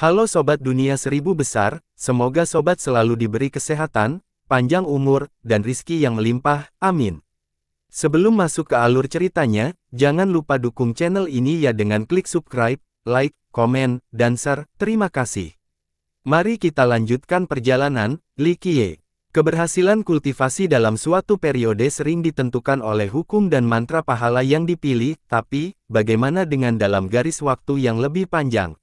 Halo Sobat Dunia Seribu Besar, semoga Sobat selalu diberi kesehatan, panjang umur, dan rizki yang melimpah, amin. Sebelum masuk ke alur ceritanya, jangan lupa dukung channel ini ya dengan klik subscribe, like, komen, dan share, terima kasih. Mari kita lanjutkan perjalanan, Li Qiye. Keberhasilan kultivasi dalam suatu periode sering ditentukan oleh hukum dan mantra pahala yang dipilih, tapi, bagaimana dengan dalam garis waktu yang lebih panjang?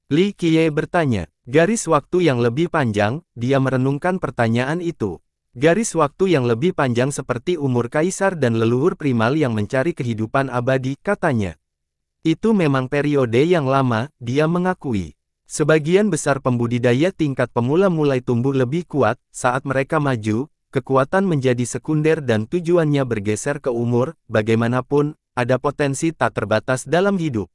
Li Qiye bertanya. Garis waktu yang lebih panjang, dia merenungkan pertanyaan itu. Garis waktu yang lebih panjang seperti umur kaisar dan leluhur primal yang mencari kehidupan abadi, katanya. Itu memang periode yang lama, dia mengakui. Sebagian besar pembudidaya tingkat pemula mulai tumbuh lebih kuat, saat mereka maju, kekuatan menjadi sekunder dan tujuannya bergeser ke umur, bagaimanapun, ada potensi tak terbatas dalam hidup.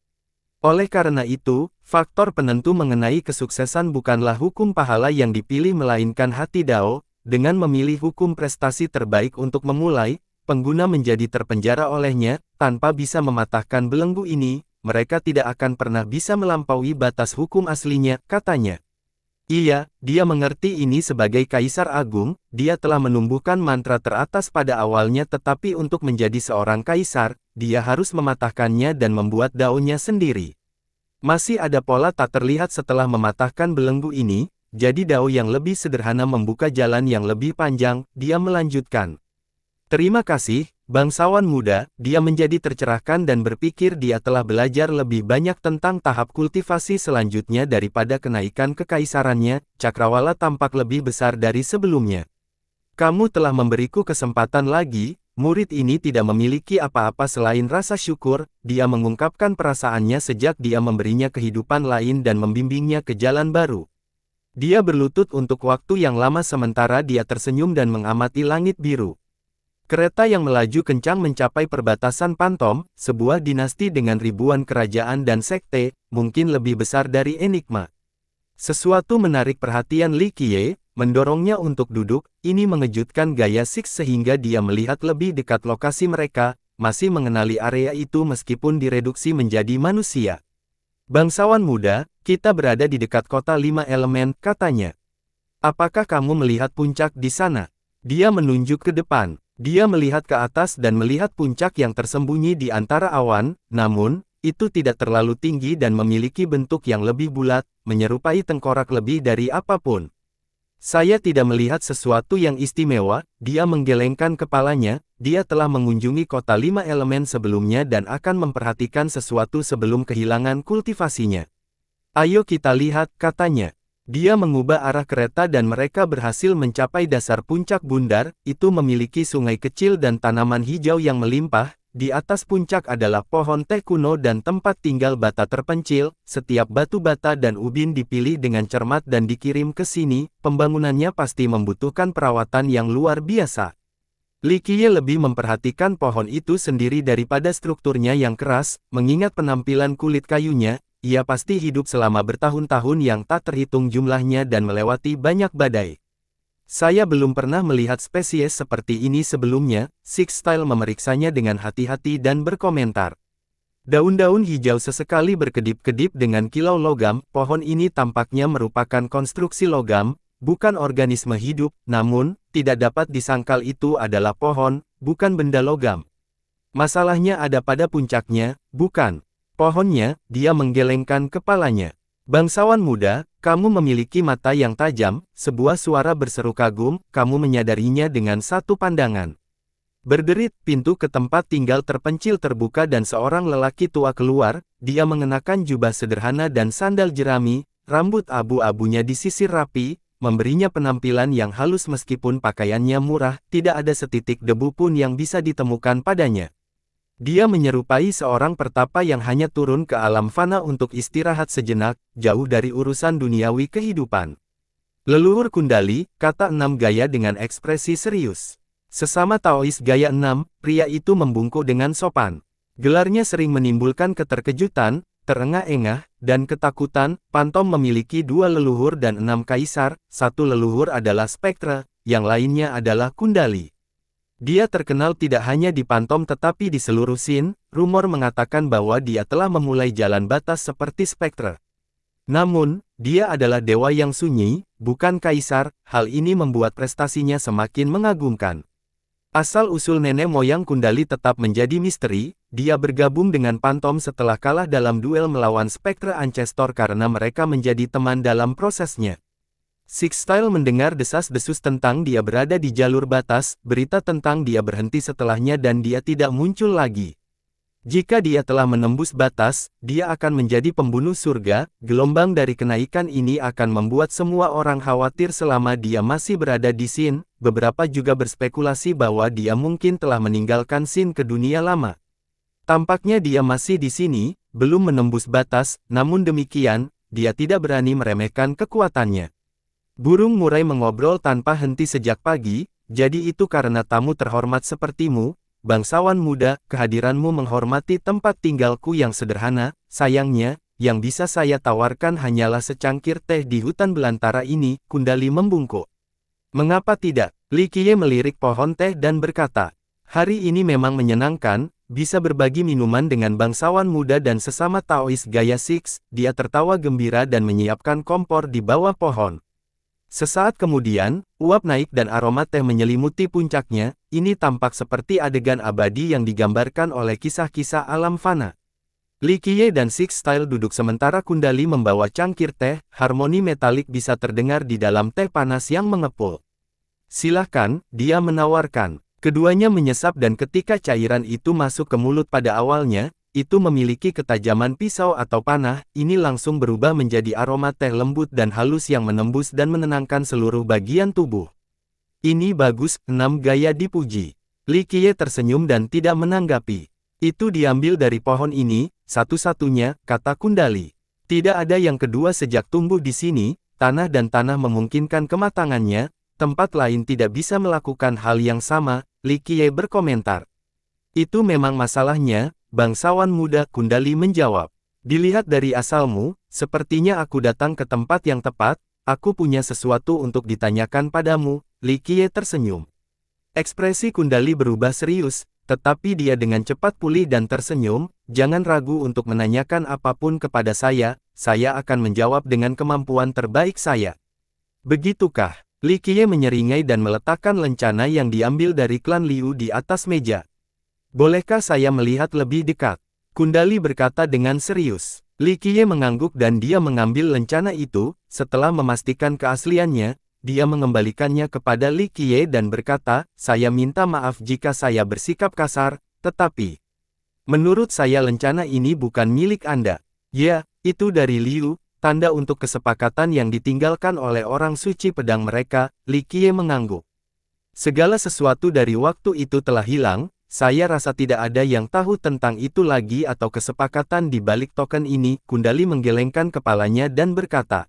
Oleh karena itu, faktor penentu mengenai kesuksesan bukanlah hukum pahala yang dipilih melainkan hati Dao. Dengan memilih hukum prestasi terbaik untuk memulai, pengguna menjadi terpenjara olehnya, tanpa bisa mematahkan belenggu ini, mereka tidak akan pernah bisa melampaui batas hukum aslinya, katanya. Iya, dia mengerti ini sebagai Kaisar Agung, dia telah menumbuhkan mantra teratas pada awalnya tetapi untuk menjadi seorang kaisar, dia harus mematahkannya dan membuat daunnya sendiri. Masih ada pola tak terlihat setelah mematahkan belenggu ini, jadi dao yang lebih sederhana membuka jalan yang lebih panjang, dia melanjutkan. Terima kasih, bangsawan muda, dia menjadi tercerahkan dan berpikir dia telah belajar lebih banyak tentang tahap kultivasi selanjutnya daripada kenaikan kekaisarannya, cakrawala tampak lebih besar dari sebelumnya. Kamu telah memberiku kesempatan lagi, murid ini tidak memiliki apa-apa selain rasa syukur, dia mengungkapkan perasaannya sejak dia memberinya kehidupan lain dan membimbingnya ke jalan baru. Dia berlutut untuk waktu yang lama sementara dia tersenyum dan mengamati langit biru. Kereta yang melaju kencang mencapai perbatasan Pantom, sebuah dinasti dengan ribuan kerajaan dan sekte, mungkin lebih besar dari Enigma. Sesuatu menarik perhatian Li Qiye, mendorongnya untuk duduk, ini mengejutkan gaya Six sehingga dia melihat lebih dekat lokasi mereka, masih mengenali area itu meskipun direduksi menjadi manusia. Bangsawan muda, kita berada di dekat kota 5 elemen, katanya. Apakah kamu melihat puncak di sana? Dia menunjuk ke depan. Dia melihat ke atas dan melihat puncak yang tersembunyi di antara awan, namun, itu tidak terlalu tinggi dan memiliki bentuk yang lebih bulat, menyerupai tengkorak lebih dari apapun. Saya tidak melihat sesuatu yang istimewa, dia menggelengkan kepalanya, dia telah mengunjungi kota 5 elemen sebelumnya dan akan memperhatikan sesuatu sebelum kehilangan kultivasinya. Ayo kita lihat, katanya. Dia mengubah arah kereta dan mereka berhasil mencapai dasar puncak bundar, itu memiliki sungai kecil dan tanaman hijau yang melimpah, di atas puncak adalah pohon teh kuno dan tempat tinggal bata terpencil, setiap batu bata dan ubin dipilih dengan cermat dan dikirim ke sini, pembangunannya pasti membutuhkan perawatan yang luar biasa. Li Qiye lebih memperhatikan pohon itu sendiri daripada strukturnya yang keras, mengingat penampilan kulit kayunya, ia pasti hidup selama bertahun-tahun yang tak terhitung jumlahnya dan melewati banyak badai. Saya belum pernah melihat spesies seperti ini sebelumnya, Six Style memeriksanya dengan hati-hati dan berkomentar. Daun-daun hijau sesekali berkedip-kedip dengan kilau logam, pohon ini tampaknya merupakan konstruksi logam, bukan organisme hidup, namun, tidak dapat disangkal itu adalah pohon, bukan benda logam. Masalahnya ada pada puncaknya, bukan pohonnya, dia menggelengkan kepalanya. Bangsawan muda, kamu memiliki mata yang tajam, sebuah suara berseru kagum, kamu menyadarinya dengan satu pandangan. Berderit, pintu ke tempat tinggal terpencil terbuka dan seorang lelaki tua keluar, dia mengenakan jubah sederhana dan sandal jerami, rambut abu-abunya disisir rapi, memberinya penampilan yang halus meskipun pakaiannya murah, tidak ada setitik debu pun yang bisa ditemukan padanya. Dia menyerupai seorang pertapa yang hanya turun ke alam fana untuk istirahat sejenak, jauh dari urusan duniawi kehidupan. Leluhur Kundali, kata 6 gaya dengan ekspresi serius. Sesama Taois gaya 6, pria itu membungkuk dengan sopan. Gelarnya sering menimbulkan keterkejutan, terengah-engah, dan ketakutan. Pantom memiliki 2 leluhur dan 6 kaisar, satu leluhur adalah spektre, yang lainnya adalah Kundali. Dia terkenal tidak hanya di Pantom tetapi di seluruh Sin, rumor mengatakan bahwa dia telah memulai jalan batas seperti spektre. Namun, dia adalah dewa yang sunyi, bukan kaisar, hal ini membuat prestasinya semakin mengagumkan. Asal-usul nenek moyang Kundali tetap menjadi misteri, dia bergabung dengan Phantom setelah kalah dalam duel melawan Spectre Ancestor karena mereka menjadi teman dalam prosesnya. Sixtile mendengar desas-desus tentang dia berada di jalur batas, berita tentang dia berhenti setelahnya dan dia tidak muncul lagi. Jika dia telah menembus batas, dia akan menjadi pembunuh surga. Gelombang dari kenaikan ini akan membuat semua orang khawatir selama dia masih berada di Sin. Beberapa juga berspekulasi bahwa dia mungkin telah meninggalkan Sin ke dunia lama. Tampaknya dia masih di sini, belum menembus batas, namun demikian, dia tidak berani meremehkan kekuatannya. Burung murai mengobrol tanpa henti sejak pagi, jadi itu karena tamu terhormat sepertimu, bangsawan muda, kehadiranmu menghormati tempat tinggalku yang sederhana. Sayangnya, yang bisa saya tawarkan hanyalah secangkir teh di hutan belantara ini. Kundali membungkuk. Mengapa tidak? Li Qiye melirik pohon teh dan berkata, hari ini memang menyenangkan, bisa berbagi minuman dengan bangsawan muda dan sesama Taois gaya Six. Dia tertawa gembira dan menyiapkan kompor di bawah pohon. Sesaat kemudian, uap naik dan aroma teh menyelimuti puncaknya. Ini tampak seperti adegan abadi yang digambarkan oleh kisah-kisah alam fana. Li Qiye dan Sixtile duduk sementara Kundali membawa cangkir teh. Harmoni metalik bisa terdengar di dalam teh panas yang mengepul. Silahkan, dia menawarkan. Keduanya menyesap dan ketika cairan itu masuk ke mulut pada awalnya, itu memiliki ketajaman pisau atau panah. Ini langsung berubah menjadi aroma teh lembut dan halus yang menembus dan menenangkan seluruh bagian tubuh. Ini bagus, 6 gaya dipuji. Li Qiye tersenyum dan tidak menanggapi. Itu diambil dari pohon ini, satu-satunya, kata Kundali. Tidak ada yang kedua sejak tumbuh di sini, tanah dan tanah memungkinkan kematangannya, tempat lain tidak bisa melakukan hal yang sama. Li Qiye berkomentar. Itu memang masalahnya, bangsawan muda. Kundali menjawab. Dilihat dari asalmu, sepertinya aku datang ke tempat yang tepat. Aku punya sesuatu untuk ditanyakan padamu. Li Qiye tersenyum. Ekspresi Kundali berubah serius, tetapi dia dengan cepat pulih dan tersenyum. Jangan ragu untuk menanyakan apapun kepada saya akan menjawab dengan kemampuan terbaik saya. Begitukah? Li Qiye menyeringai dan meletakkan lencana yang diambil dari klan Liu di atas meja. Bolehkah saya melihat lebih dekat? Kundali berkata dengan serius. Li Qiye mengangguk dan dia mengambil lencana itu. Setelah memastikan keasliannya, dia mengembalikannya kepada Li Qiye dan berkata, saya minta maaf jika saya bersikap kasar, tetapi menurut saya lencana ini bukan milik Anda. Ya, itu dari Liu, tanda untuk kesepakatan yang ditinggalkan oleh orang suci pedang mereka. Li Qiye mengangguk. Segala sesuatu dari waktu itu telah hilang. Saya rasa tidak ada yang tahu tentang itu lagi atau kesepakatan di balik token ini. Kundali menggelengkan kepalanya dan berkata,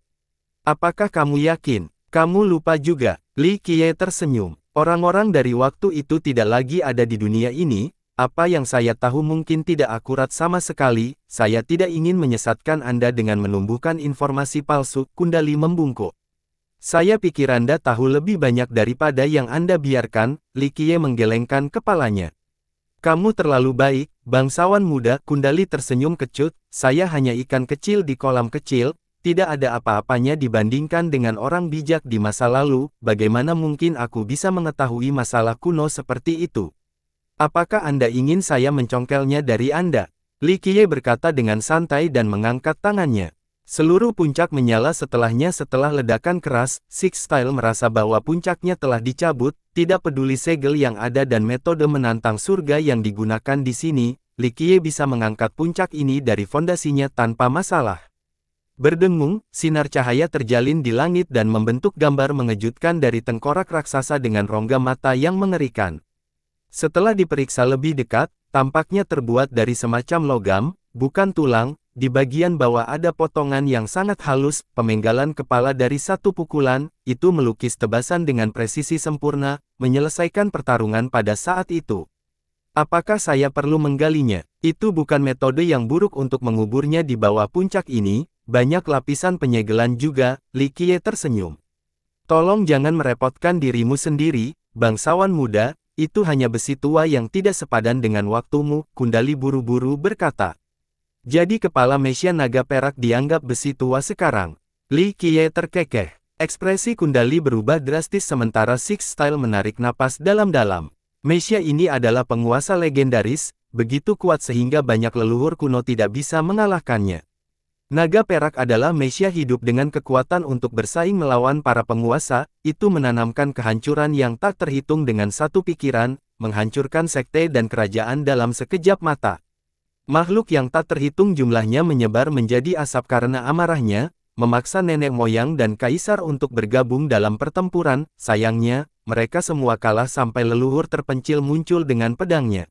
apakah kamu yakin? Kamu lupa juga. Li Qiye tersenyum. Orang-orang dari waktu itu tidak lagi ada di dunia ini. Apa yang saya tahu mungkin tidak akurat sama sekali. Saya tidak ingin menyesatkan Anda dengan menumbuhkan informasi palsu. Kundali membungkuk. Saya pikir Anda tahu lebih banyak daripada yang Anda biarkan. Li Qiye menggelengkan kepalanya. Kamu terlalu baik, bangsawan muda. Kundali tersenyum kecut. Saya hanya ikan kecil di kolam kecil, tidak ada apa-apanya dibandingkan dengan orang bijak di masa lalu. Bagaimana mungkin aku bisa mengetahui masalah kuno seperti itu? Apakah Anda ingin saya mencongkelnya dari Anda? Li Qiye berkata dengan santai dan mengangkat tangannya. Seluruh puncak menyala setelahnya. Setelah ledakan keras, Sixtile merasa bahwa puncaknya telah dicabut. Tidak peduli segel yang ada dan metode menantang surga yang digunakan di sini, Li Qiye bisa mengangkat puncak ini dari fondasinya tanpa masalah. Berdengung, sinar cahaya terjalin di langit dan membentuk gambar mengejutkan dari tengkorak raksasa dengan rongga mata yang mengerikan. Setelah diperiksa lebih dekat, tampaknya terbuat dari semacam logam, bukan tulang. Di bagian bawah ada potongan yang sangat halus, pemenggalan kepala dari satu pukulan. Itu melukis tebasan dengan presisi sempurna, menyelesaikan pertarungan pada saat itu. Apakah saya perlu menggalinya? Itu bukan metode yang buruk untuk menguburnya di bawah puncak ini. Banyak lapisan penyegelan juga. Li Qiye tersenyum. Tolong jangan merepotkan dirimu sendiri, bangsawan muda. Itu hanya besi tua yang tidak sepadan dengan waktumu. Kundali buru-buru berkata. Jadi kepala Mesian naga perak dianggap besi tua sekarang. Li Qiye terkekeh. Ekspresi Kundali berubah drastis sementara Six Style menarik napas dalam-dalam. Mesia ini adalah penguasa legendaris, begitu kuat sehingga banyak leluhur kuno tidak bisa mengalahkannya. Naga perak adalah Mesia hidup dengan kekuatan untuk bersaing melawan para penguasa, itu menanamkan kehancuran yang tak terhitung dengan satu pikiran, menghancurkan sekte dan kerajaan dalam sekejap mata. Makhluk yang tak terhitung jumlahnya menyebar menjadi asap karena amarahnya, memaksa nenek moyang dan kaisar untuk bergabung dalam pertempuran. Sayangnya, mereka semua kalah sampai leluhur terpencil muncul dengan pedangnya.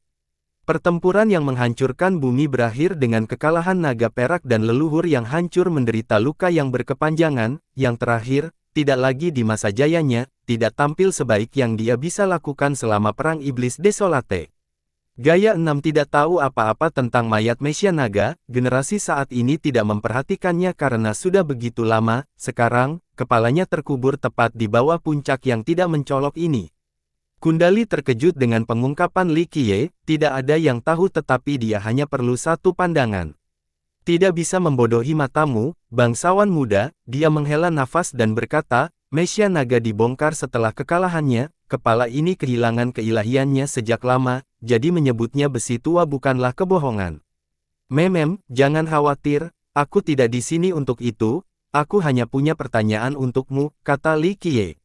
Pertempuran yang menghancurkan bumi berakhir dengan kekalahan naga perak dan leluhur yang hancur menderita luka yang berkepanjangan. Yang terakhir, tidak lagi di masa jayanya, tidak tampil sebaik yang dia bisa lakukan selama perang iblis desolate. Gaya 6 tidak tahu apa-apa tentang mayat Mesia naga, generasi saat ini tidak memperhatikannya karena sudah begitu lama. Sekarang, kepalanya terkubur tepat di bawah puncak yang tidak mencolok ini. Kundali terkejut dengan pengungkapan Li Qiye, tidak ada yang tahu tetapi dia hanya perlu satu pandangan. Tidak bisa membodohi matamu, bangsawan muda, dia menghela nafas dan berkata, Mesia naga dibongkar setelah kekalahannya, kepala ini kehilangan keilahiannya sejak lama, jadi menyebutnya besi tua bukanlah kebohongan. Jangan khawatir, aku tidak di sini untuk itu, aku hanya punya pertanyaan untukmu, kata Li Qiye.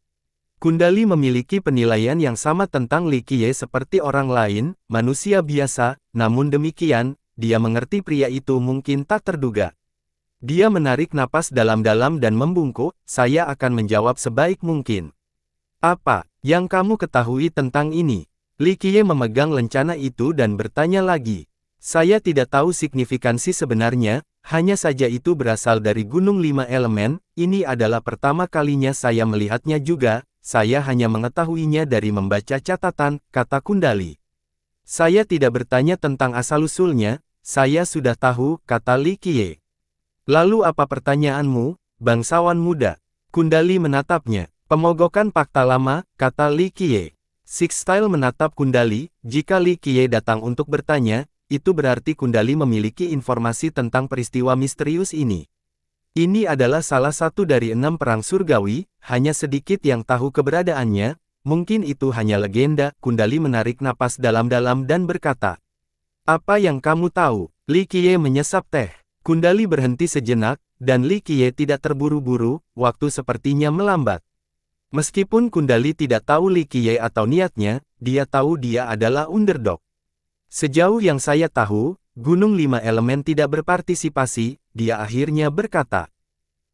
Kundali memiliki penilaian yang sama tentang Li Qiye seperti orang lain, manusia biasa, namun demikian, dia mengerti pria itu mungkin tak terduga. Dia menarik napas dalam-dalam dan membungkuk, saya akan menjawab sebaik mungkin. Apa yang kamu ketahui tentang ini? Li Qiye memegang lencana itu dan bertanya lagi. Saya tidak tahu signifikansi sebenarnya, hanya saja itu berasal dari Gunung Lima Elemen, ini adalah pertama kalinya saya melihatnya juga, saya hanya mengetahuinya dari membaca catatan, kata Kundali. Saya tidak bertanya tentang asal-usulnya, saya sudah tahu, kata Li Qiye. Lalu apa pertanyaanmu, bangsawan muda? Kundali menatapnya. Pemogokan fakta lama, kata Li Qiye. Six Style menatap Kundali, jika Li Qiye datang untuk bertanya, itu berarti Kundali memiliki informasi tentang peristiwa misterius ini. Ini adalah salah satu dari 6 perang surgawi, hanya sedikit yang tahu keberadaannya, mungkin itu hanya legenda. Kundali menarik napas dalam-dalam dan berkata, apa yang kamu tahu? Li Qiye menyesap teh. Kundali berhenti sejenak, dan Li Qiye tidak terburu-buru, waktu sepertinya melambat. Meskipun Kundali tidak tahu Li Qiye atau niatnya, dia tahu dia adalah underdog. Sejauh yang saya tahu, Gunung Lima Elemen tidak berpartisipasi, dia akhirnya berkata.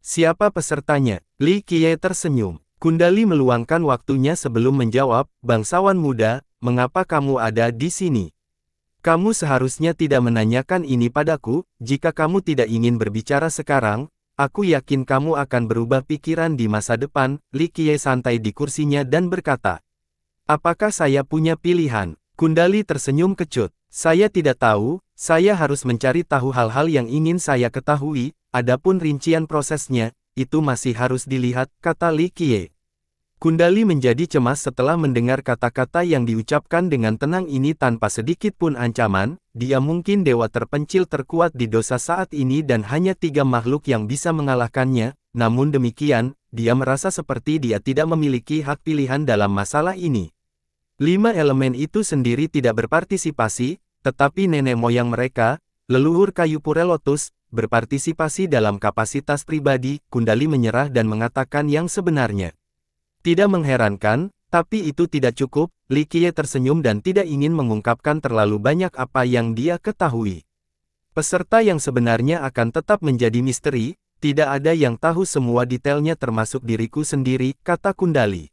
Siapa pesertanya? Li Qiye tersenyum. Kundali meluangkan waktunya sebelum menjawab, bangsawan muda, mengapa kamu ada di sini? Kamu seharusnya tidak menanyakan ini padaku, jika kamu tidak ingin berbicara sekarang, aku yakin kamu akan berubah pikiran di masa depan. Li Qiye santai di kursinya dan berkata, apakah saya punya pilihan? Kundali tersenyum kecut. Saya tidak tahu, saya harus mencari tahu hal-hal yang ingin saya ketahui, adapun rincian prosesnya, itu masih harus dilihat, kata Li Qiye. Kundali menjadi cemas setelah mendengar kata-kata yang diucapkan dengan tenang ini tanpa sedikit pun ancaman. Dia mungkin dewa terpencil terkuat di dosa saat ini dan hanya 3 makhluk yang bisa mengalahkannya. Namun demikian, dia merasa seperti dia tidak memiliki hak pilihan dalam masalah ini. 5 elemen itu sendiri tidak berpartisipasi, tetapi nenek moyang mereka, leluhur kayu pure lotus, berpartisipasi dalam kapasitas pribadi. Kundali menyerah dan mengatakan yang sebenarnya. Tidak mengherankan, tapi itu tidak cukup. Li Qiye tersenyum dan tidak ingin mengungkapkan terlalu banyak apa yang dia ketahui. Peserta yang sebenarnya akan tetap menjadi misteri, tidak ada yang tahu semua detailnya termasuk diriku sendiri, kata Kundali.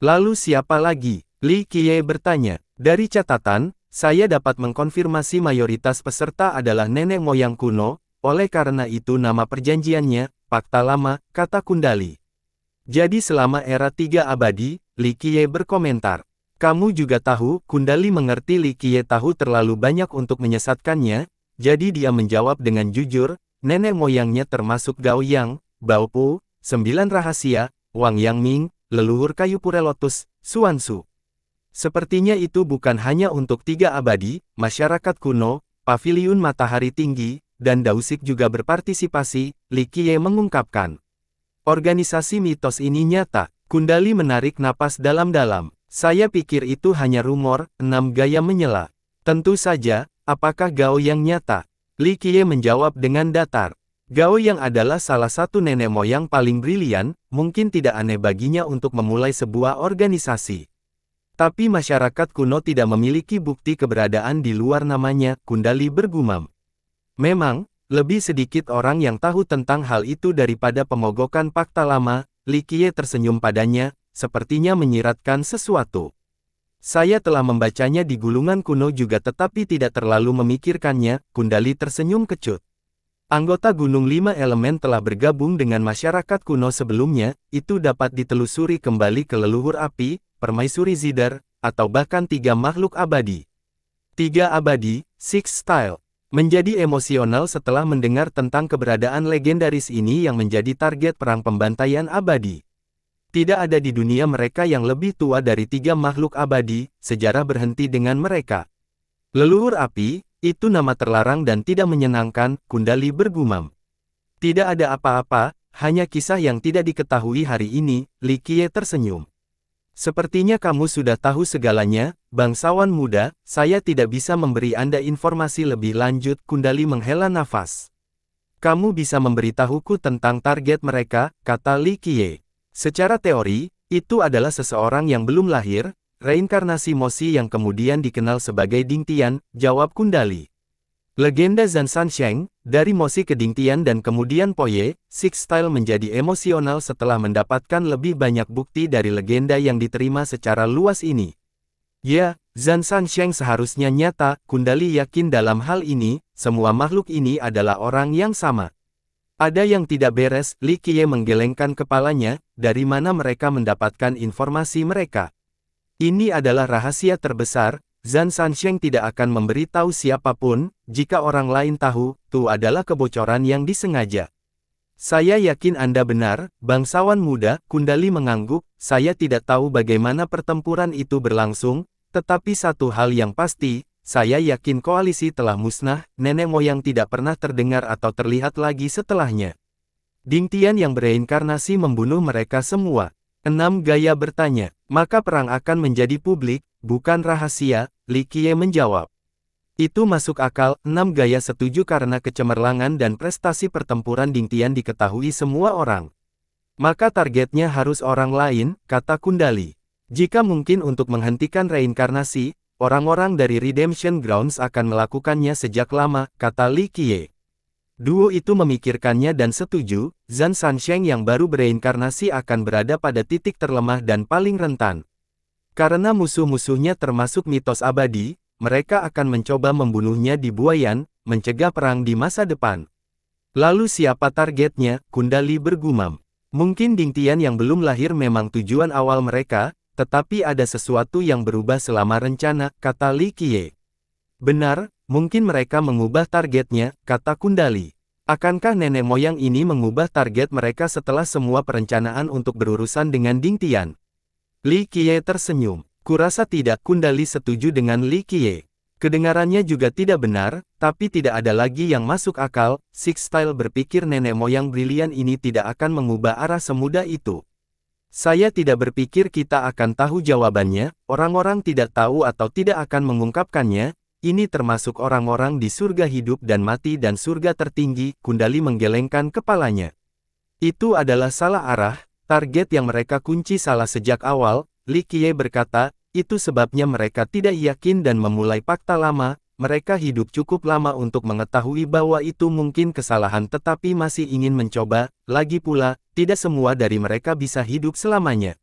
Lalu siapa lagi? Li Qiye bertanya. Dari catatan, saya dapat mengkonfirmasi mayoritas peserta adalah nenek moyang kuno, oleh karena itu nama perjanjiannya, Fakta Lama, kata Kundali. Jadi selama era 3 abadi, Li Qiye berkomentar. Kamu juga tahu, Kundali mengerti Li Qiye tahu terlalu banyak untuk menyesatkannya, jadi dia menjawab dengan jujur, nenek moyangnya termasuk Gao Yang, Bao Pu, 9 rahasia, Wang Yangming, leluhur kayu pure lotus, Xuanzu. Sepertinya itu bukan hanya untuk 3 abadi, masyarakat kuno, paviliun matahari tinggi, dan Dausik juga berpartisipasi, Li Qiye mengungkapkan. Organisasi mitos ini nyata. Kundali menarik napas dalam-dalam. Saya pikir itu hanya rumor, 6 gaya menyela. Tentu saja, apakah Gao yang nyata? Li Qiye menjawab dengan datar. Gao yang adalah salah satu nenek moyang paling brilian, mungkin tidak aneh baginya untuk memulai sebuah organisasi. Tapi masyarakat kuno tidak memiliki bukti keberadaan di luar namanya, Kundali bergumam. Memang, lebih sedikit orang yang tahu tentang hal itu daripada pemogokan fakta lama. Li Qiye tersenyum padanya, sepertinya menyiratkan sesuatu. Saya telah membacanya di gulungan kuno juga tetapi tidak terlalu memikirkannya, Kundali tersenyum kecut. Anggota Gunung 5 Elemen telah bergabung dengan masyarakat kuno sebelumnya, itu dapat ditelusuri kembali ke leluhur api, permaisuri Zidar, atau bahkan 3 makhluk abadi. 3 abadi, Six Style. Menjadi emosional setelah mendengar tentang keberadaan legendaris ini yang menjadi target perang pembantaian abadi. Tidak ada di dunia mereka yang lebih tua dari 3 makhluk abadi, sejarah berhenti dengan mereka. Leluhur api, itu nama terlarang dan tidak menyenangkan, Kundali bergumam. Tidak ada apa-apa, hanya kisah yang tidak diketahui hari ini, Li Qiye tersenyum. Sepertinya kamu sudah tahu segalanya, bangsawan muda, saya tidak bisa memberi Anda informasi lebih lanjut, Kundali menghela nafas. Kamu bisa memberitahuku tentang target mereka, kata Li Qiye. Secara teori, itu adalah seseorang yang belum lahir, reinkarnasi Mosi yang kemudian dikenal sebagai Ding Tian, jawab Kundali. Legenda Zhan Sansheng, dari Mosi ke Ding Tian dan kemudian Poye, Six Style menjadi emosional setelah mendapatkan lebih banyak bukti dari legenda yang diterima secara luas ini. Ya, Zhan Sansheng seharusnya nyata, Kundali yakin dalam hal ini, semua makhluk ini adalah orang yang sama. Ada yang tidak beres, Li Qiye menggelengkan kepalanya, dari mana mereka mendapatkan informasi mereka. Ini adalah rahasia terbesar, Zhan Sansheng tidak akan memberitahu siapapun, jika orang lain tahu, itu adalah kebocoran yang disengaja. Saya yakin Anda benar, bangsawan muda, Kundali mengangguk, saya tidak tahu bagaimana pertempuran itu berlangsung, tetapi satu hal yang pasti, saya yakin koalisi telah musnah, nenek moyang tidak pernah terdengar atau terlihat lagi setelahnya. Ding Tian yang bereinkarnasi membunuh mereka semua. 6 gaya bertanya, maka perang akan menjadi publik, bukan rahasia, Li Qiye menjawab. Itu masuk akal, 6 gaya setuju karena kecemerlangan dan prestasi pertempuran Ding Tian diketahui semua orang. Maka targetnya harus orang lain, kata Kundali. Jika mungkin untuk menghentikan reinkarnasi, orang-orang dari Redemption Grounds akan melakukannya sejak lama, kata Li Qiye. Duo itu memikirkannya dan setuju, Zhan Sansheng yang baru bereinkarnasi akan berada pada titik terlemah dan paling rentan. Karena musuh-musuhnya termasuk mitos abadi, mereka akan mencoba membunuhnya di Buayan, mencegah perang di masa depan. Lalu siapa targetnya? Kundali bergumam. Mungkin Ding Tian yang belum lahir memang tujuan awal mereka, tetapi ada sesuatu yang berubah selama rencana, kata Li Qiye. Benar, mungkin mereka mengubah targetnya, kata Kundali. Akankah nenek moyang ini mengubah target mereka setelah semua perencanaan untuk berurusan dengan Ding Tian? Li Qiye tersenyum. Kurasa tidak, Kundali setuju dengan Li Qiye. Kedengarannya juga tidak benar, tapi tidak ada lagi yang masuk akal, Six Style berpikir nenek moyang brilian ini tidak akan mengubah arah semudah itu. Saya tidak berpikir kita akan tahu jawabannya, orang-orang tidak tahu atau tidak akan mengungkapkannya, ini termasuk orang-orang di surga hidup dan mati dan surga tertinggi, Kundali menggelengkan kepalanya. Itu adalah salah arah, target yang mereka kunci salah sejak awal, Li Qiye berkata, itu sebabnya mereka tidak yakin dan memulai fakta lama, mereka hidup cukup lama untuk mengetahui bahwa itu mungkin kesalahan tetapi masih ingin mencoba, lagi pula, tidak semua dari mereka bisa hidup selamanya.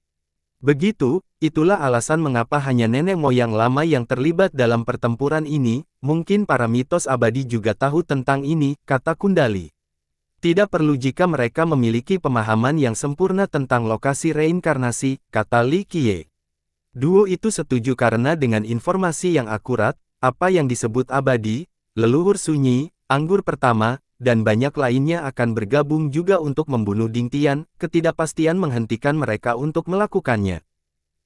Begitu, itulah alasan mengapa hanya nenek moyang lama yang terlibat dalam pertempuran ini, mungkin para mitos abadi juga tahu tentang ini, kata Kundali. Tidak perlu jika mereka memiliki pemahaman yang sempurna tentang lokasi reinkarnasi, kata Li Qiye. Duo itu setuju karena dengan informasi yang akurat, apa yang disebut abadi, leluhur sunyi, anggur pertama, dan banyak lainnya akan bergabung juga untuk membunuh Ding Tian, ketidakpastian menghentikan mereka untuk melakukannya.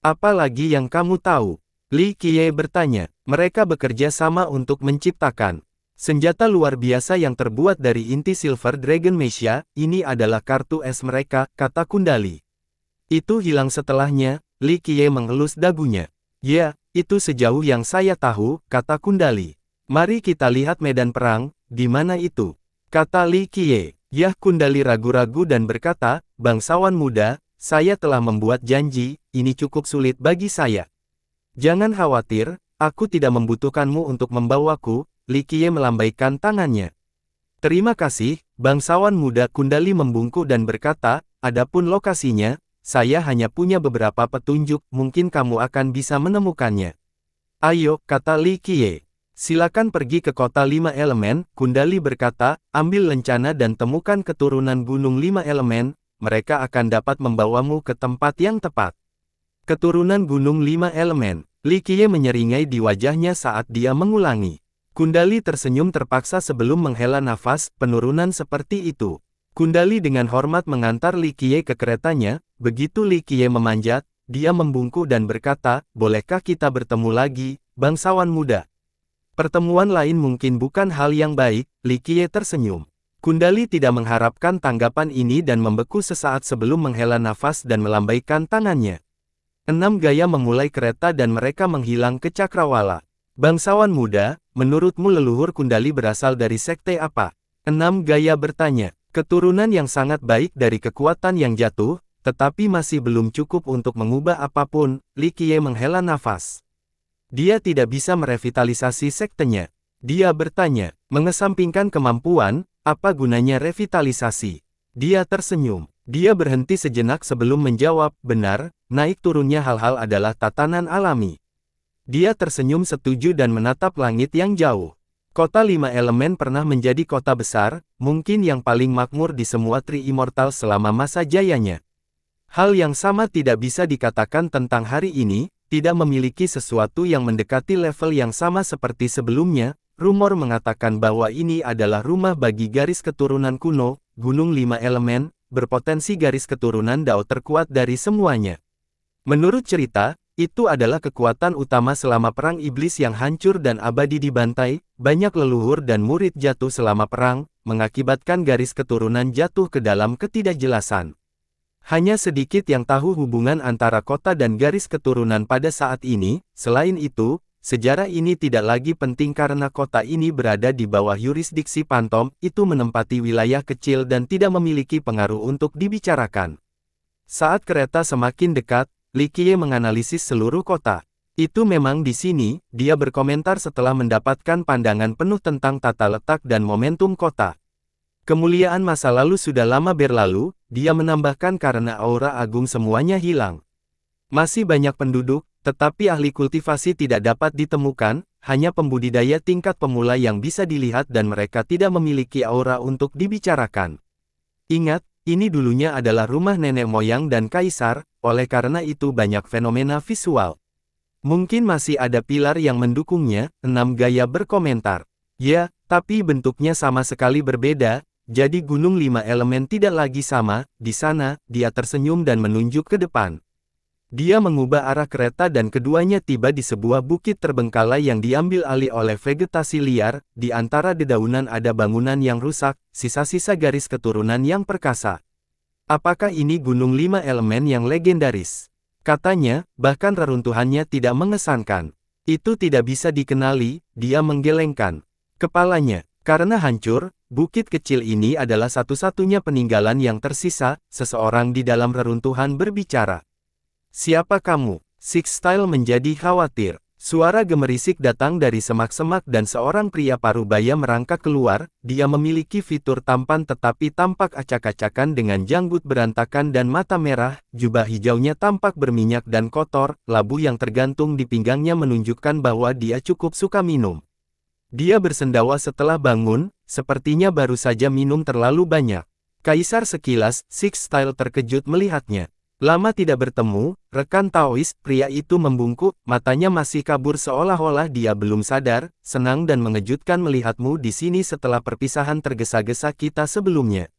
Apa lagi yang kamu tahu? Li Qiye bertanya, mereka bekerja sama untuk menciptakan Senjata luar biasa yang terbuat dari inti Silver Dragon Mesia, ini adalah kartu es mereka, kata Kundali. Itu hilang setelahnya, Li Qiye mengelus dagunya. Ya, itu sejauh yang saya tahu, kata Kundali. Mari kita lihat medan perang, di mana itu? Kata Li Qiye. Yah, Kundali ragu-ragu dan berkata, bangsawan muda, saya telah membuat janji, ini cukup sulit bagi saya. Jangan khawatir, aku tidak membutuhkanmu untuk membawaku, Li Qiye melambaikan tangannya. Terima kasih, bangsawan muda, Kundali membungkuk dan berkata, adapun lokasinya, saya hanya punya beberapa petunjuk, mungkin kamu akan bisa menemukannya. Ayo, kata Li Qiye. Silakan pergi ke kota 5 elemen, Kundali berkata, ambil lencana dan temukan keturunan gunung 5 elemen, mereka akan dapat membawamu ke tempat yang tepat. Keturunan gunung 5 elemen, Li Qiye menyeringai di wajahnya saat dia mengulangi. Kundali tersenyum terpaksa sebelum menghela nafas, penurunan seperti itu. Kundali dengan hormat mengantar Li Qiye ke keretanya, begitu Li Qiye memanjat, dia membungkuk dan berkata, bolehkah kita bertemu lagi, bangsawan muda? Pertemuan lain mungkin bukan hal yang baik, Li Qiye tersenyum. Kundali tidak mengharapkan tanggapan ini dan membeku sesaat sebelum menghela nafas dan melambaikan tangannya. 6 gaya memulai kereta dan mereka menghilang ke cakrawala. Bangsawan muda, menurutmu leluhur Kundali berasal dari sekte apa? 6 gaya bertanya. Keturunan yang sangat baik dari kekuatan yang jatuh, tetapi masih belum cukup untuk mengubah apapun, Li Qiye menghela nafas. Dia tidak bisa merevitalisasi sektenya. Dia bertanya, mengesampingkan kemampuan, apa gunanya revitalisasi? Dia tersenyum. Dia berhenti sejenak sebelum menjawab, benar, naik turunnya hal-hal adalah tatanan alami. Dia tersenyum setuju dan menatap langit yang jauh. Kota 5 elemen pernah menjadi kota besar, mungkin yang paling makmur di semua Tri Immortal selama masa jayanya. Hal yang sama tidak bisa dikatakan tentang hari ini, tidak memiliki sesuatu yang mendekati level yang sama seperti sebelumnya. Rumor mengatakan bahwa ini adalah rumah bagi garis keturunan kuno, Gunung 5 Elemen, berpotensi garis keturunan Dao terkuat dari semuanya. Menurut cerita, itu adalah kekuatan utama selama perang iblis yang hancur dan abadi dibantai, banyak leluhur dan murid jatuh selama perang, mengakibatkan garis keturunan jatuh ke dalam ketidakjelasan. Hanya sedikit yang tahu hubungan antara kota dan garis keturunan pada saat ini. Selain itu, sejarah ini tidak lagi penting karena kota ini berada di bawah yurisdiksi Pantom, itu menempati wilayah kecil dan tidak memiliki pengaruh untuk dibicarakan. Saat kereta semakin dekat, Li Qiye menganalisis seluruh kota. Itu memang di sini, dia berkomentar setelah mendapatkan pandangan penuh tentang tata letak dan momentum kota. Kemuliaan masa lalu sudah lama berlalu, dia menambahkan karena aura agung semuanya hilang. Masih banyak penduduk, tetapi ahli kultivasi tidak dapat ditemukan, hanya pembudidaya tingkat pemula yang bisa dilihat dan mereka tidak memiliki aura untuk dibicarakan. Ingat, ini dulunya adalah rumah nenek moyang dan kaisar, oleh karena itu banyak fenomena visual. Mungkin masih ada pilar yang mendukungnya, 6 gaya berkomentar. Ya, tapi bentuknya sama sekali berbeda. Jadi Gunung 5 Elemen tidak lagi sama. Di sana, dia tersenyum dan menunjuk ke depan. Dia mengubah arah kereta dan keduanya tiba di sebuah bukit terbengkalai yang diambil alih oleh vegetasi liar. Di antara dedaunan ada bangunan yang rusak, sisa-sisa garis keturunan yang perkasa. Apakah ini Gunung 5 Elemen yang legendaris? Katanya, bahkan reruntuhannya tidak mengesankan. Itu tidak bisa dikenali, dia menggelengkan kepalanya. Karena hancur, bukit kecil ini adalah satu-satunya peninggalan yang tersisa. Seseorang di dalam reruntuhan berbicara. Siapa kamu? Sixtile menjadi khawatir. Suara gemerisik datang dari semak-semak dan seorang pria parubaya merangkak keluar. Dia memiliki fitur tampan tetapi tampak acak-acakan dengan janggut berantakan dan mata merah. Jubah hijaunya tampak berminyak dan kotor. Labu yang tergantung di pinggangnya menunjukkan bahwa dia cukup suka minum. Dia bersendawa setelah bangun, sepertinya baru saja minum terlalu banyak. Kaisar sekilas, Sixtile terkejut melihatnya. Lama tidak bertemu, rekan Taois, pria itu membungkuk, matanya masih kabur seolah-olah dia belum sadar. Senang dan mengejutkan melihatmu di sini setelah perpisahan tergesa-gesa kita sebelumnya.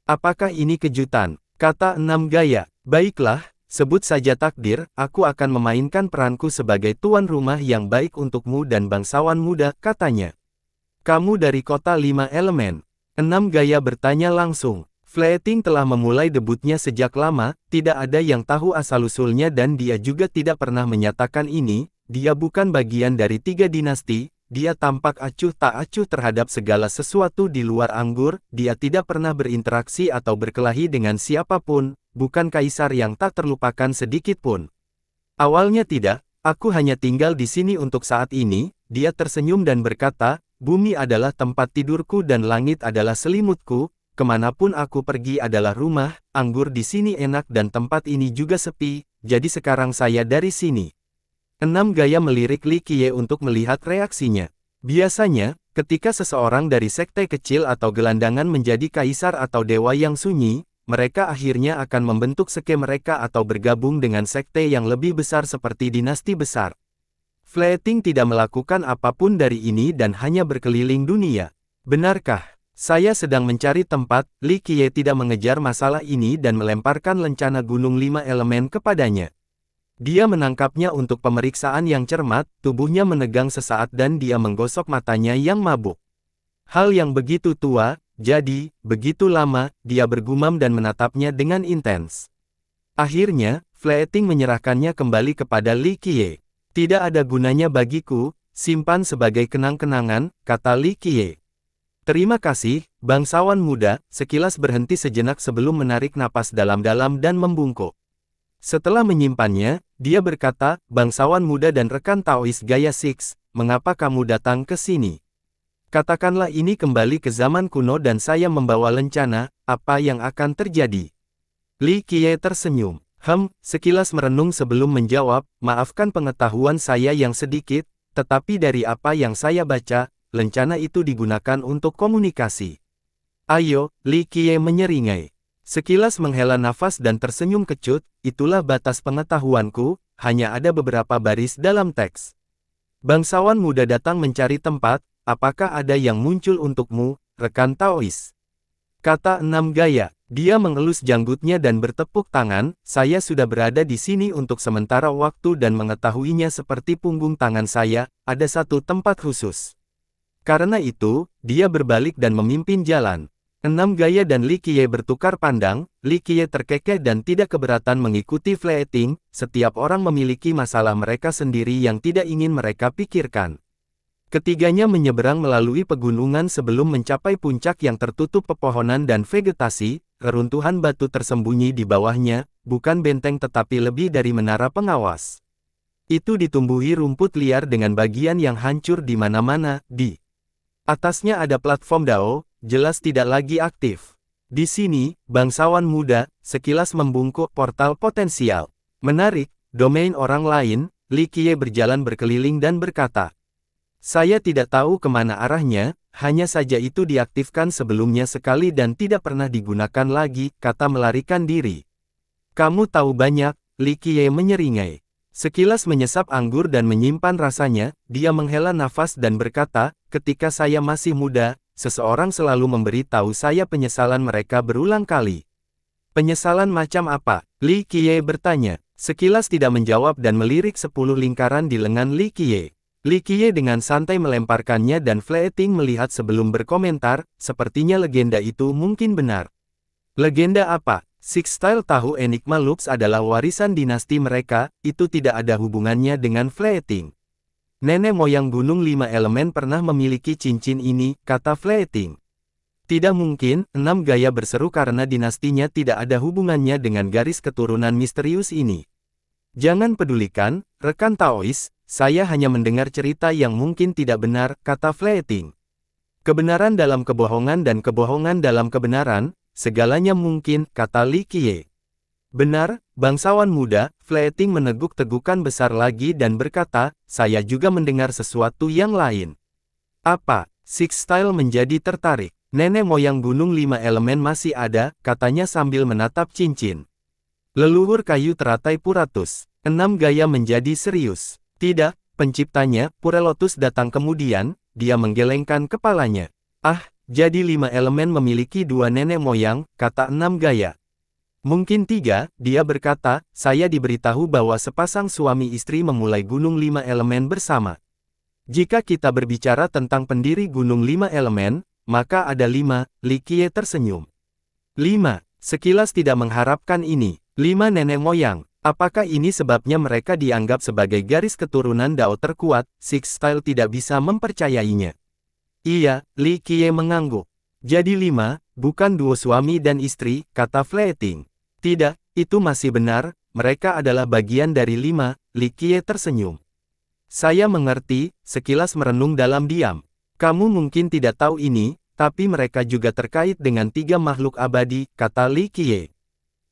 Apakah ini kejutan? Kata 6 gaya. Baiklah, sebut saja takdir, aku akan memainkan peranku sebagai tuan rumah yang baik untukmu dan bangsawan muda, katanya. Kamu dari kota 5 elemen. 6 Gaya bertanya langsung. Fleeting telah memulai debutnya sejak lama, tidak ada yang tahu asal-usulnya dan dia juga tidak pernah menyatakan ini, dia bukan bagian dari 3 dinasti, dia tampak acuh tak acuh terhadap segala sesuatu di luar anggur, dia tidak pernah berinteraksi atau berkelahi dengan siapapun, bukan kaisar yang tak terlupakan sedikit pun. Awalnya tidak, aku hanya tinggal di sini untuk saat ini, dia tersenyum dan berkata, bumi adalah tempat tidurku dan langit adalah selimutku, kemanapun aku pergi adalah rumah, anggur di sini enak dan tempat ini juga sepi, jadi sekarang saya dari sini. 6 Gaya melirik Li Qiye untuk melihat reaksinya. Biasanya, ketika seseorang dari sekte kecil atau gelandangan menjadi kaisar atau dewa yang sunyi, mereka akhirnya akan membentuk seke mereka atau bergabung dengan sekte yang lebih besar seperti dinasti besar. Fleeting tidak melakukan apapun dari ini dan hanya berkeliling dunia. Benarkah? Saya sedang mencari tempat. Li Qiye tidak mengejar masalah ini dan melemparkan lencana gunung 5 elemen kepadanya. Dia menangkapnya untuk pemeriksaan yang cermat, tubuhnya menegang sesaat dan dia menggosok matanya yang mabuk. Hal yang begitu tua, jadi, begitu lama, dia bergumam dan menatapnya dengan intens. Akhirnya, Fleeting menyerahkannya kembali kepada Li Qiye. Tidak ada gunanya bagiku, simpan sebagai kenang-kenangan, kata Li Qiye. Terima kasih, bangsawan muda, sekilas berhenti sejenak sebelum menarik napas dalam-dalam dan membungkuk. Setelah menyimpannya, dia berkata, bangsawan muda dan rekan Taois Gaya Six, mengapa kamu datang ke sini? Katakanlah ini kembali ke zaman kuno dan saya membawa lencana, apa yang akan terjadi? Li Qiye tersenyum. Sekilas merenung sebelum menjawab, maafkan pengetahuan saya yang sedikit, tetapi dari apa yang saya baca, lencana itu digunakan untuk komunikasi. Ayo, Li Qiye menyeringai. Sekilas menghela nafas dan tersenyum kecut, itulah batas pengetahuanku, hanya ada beberapa baris dalam teks. Bangsawan muda datang mencari tempat, apakah ada yang muncul untukmu, rekan Taois? Kata 6 Gaya. Dia mengelus janggutnya dan bertepuk tangan, saya sudah berada di sini untuk sementara waktu dan mengetahuinya seperti punggung tangan saya, ada satu tempat khusus. Karena itu, dia berbalik dan memimpin jalan. 6 Gaya dan Li Qiye bertukar pandang, Li Qiye terkekeh dan tidak keberatan mengikuti Fleeting, setiap orang memiliki masalah mereka sendiri yang tidak ingin mereka pikirkan. Ketiganya menyeberang melalui pegunungan sebelum mencapai puncak yang tertutup pepohonan dan vegetasi, reruntuhan batu tersembunyi di bawahnya, bukan benteng tetapi lebih dari menara pengawas. Itu ditumbuhi rumput liar dengan bagian yang hancur di mana-mana, di atasnya ada platform dao, jelas tidak lagi aktif. Di sini, bangsawan muda, sekilas membungkuk portal potensial. Menarik, domain orang lain, Li Qiye berjalan berkeliling dan berkata, saya tidak tahu kemana arahnya, hanya saja itu diaktifkan sebelumnya sekali dan tidak pernah digunakan lagi, kata melarikan diri. Kamu tahu banyak, Li Qiye menyeringai. Sekilas menyesap anggur dan menyimpan rasanya, dia menghela nafas dan berkata, ketika saya masih muda, seseorang selalu memberitahu saya penyesalan mereka berulang kali. Penyesalan macam apa? Li Qiye bertanya. Sekilas tidak menjawab dan melirik 10 lingkaran di lengan Li Qiye. Li Qiye dengan santai melemparkannya dan Fleeting melihat sebelum berkomentar, sepertinya legenda itu mungkin benar. Legenda apa? Six Style tahu Enigma Lux adalah warisan dinasti mereka, itu tidak ada hubungannya dengan Fleeting. Nenek moyang Gunung 5 Elemen pernah memiliki cincin ini, kata Fleeting. Tidak mungkin, 6 Gaya berseru karena dinastinya tidak ada hubungannya dengan garis keturunan misterius ini. Jangan pedulikan, rekan Taois, saya hanya mendengar cerita yang mungkin tidak benar, kata Fleeting. Kebenaran dalam kebohongan dan kebohongan dalam kebenaran, segalanya mungkin, kata Li Qiye. Benar, bangsawan muda, Fleeting meneguk-tegukan besar lagi dan berkata, saya juga mendengar sesuatu yang lain. Apa? Six Style menjadi tertarik. Nenek moyang Gunung 5 Elemen masih ada, katanya sambil menatap cincin. Leluhur kayu teratai Puratus. 6 Gaya menjadi serius. Tidak, penciptanya, Purelotus datang kemudian, dia menggelengkan kepalanya. Jadi 5 elemen memiliki 2 nenek moyang, kata 6 Gaya. Mungkin 3, dia berkata, saya diberitahu bahwa sepasang suami istri memulai Gunung 5 Elemen bersama. Jika kita berbicara tentang pendiri Gunung Lima Elemen, maka ada 5, Li Qiye tersenyum. 5. Sekilas tidak mengharapkan ini. 5 nenek moyang. Apakah ini sebabnya mereka dianggap sebagai garis keturunan Dao terkuat? Six Style tidak bisa mempercayainya. Iya, Li Qiye mengangguk. Jadi 5, bukan duo suami dan istri, kata Fleeting. Tidak, itu masih benar, mereka adalah bagian dari 5, Li Qiye tersenyum. Saya mengerti, sekilas merenung dalam diam. Kamu mungkin tidak tahu ini, tapi mereka juga terkait dengan 3 makhluk abadi, kata Li Qiye.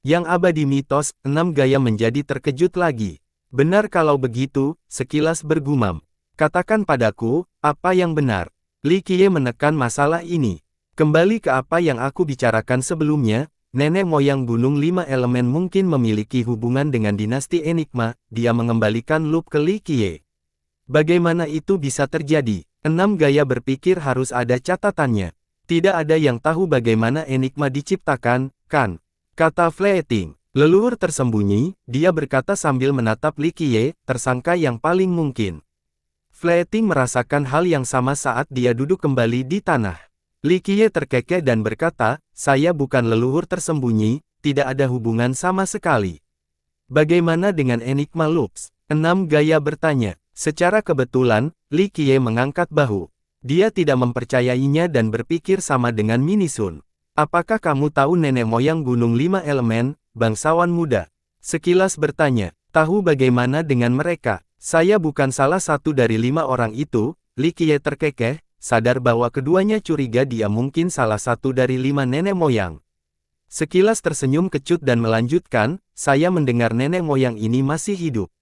Yang abadi mitos, 6 gaya menjadi terkejut lagi. Benar kalau begitu, sekilas bergumam. Katakan padaku, apa yang benar? Li Qiye menekan masalah ini. Kembali ke apa yang aku bicarakan sebelumnya, nenek moyang Gunung 5 Elemen mungkin memiliki hubungan dengan dinasti Enigma, dia mengembalikan loop ke Li Qiye. Bagaimana itu bisa terjadi? 6 gaya berpikir harus ada catatannya. Tidak ada yang tahu bagaimana Enigma diciptakan, kan? Kata Fleeting. Leluhur tersembunyi, dia berkata sambil menatap Li Qiye, tersangka yang paling mungkin. Fleeting merasakan hal yang sama saat dia duduk kembali di tanah. Li Qiye terkekeh dan berkata, saya bukan leluhur tersembunyi, tidak ada hubungan sama sekali. Bagaimana dengan Enigma Loops? 6 gaya bertanya. Secara kebetulan, Li Qiye mengangkat bahu. Dia tidak mempercayainya dan berpikir sama dengan Minisun. Apakah kamu tahu nenek moyang Gunung 5 Elemen, bangsawan muda? Sekilas bertanya, tahu bagaimana dengan mereka? Saya bukan salah satu dari 5 orang itu, Li Qiye terkekeh, sadar bahwa keduanya curiga dia mungkin salah satu dari 5 nenek moyang. Sekilas tersenyum kecut dan melanjutkan, saya mendengar nenek moyang ini masih hidup.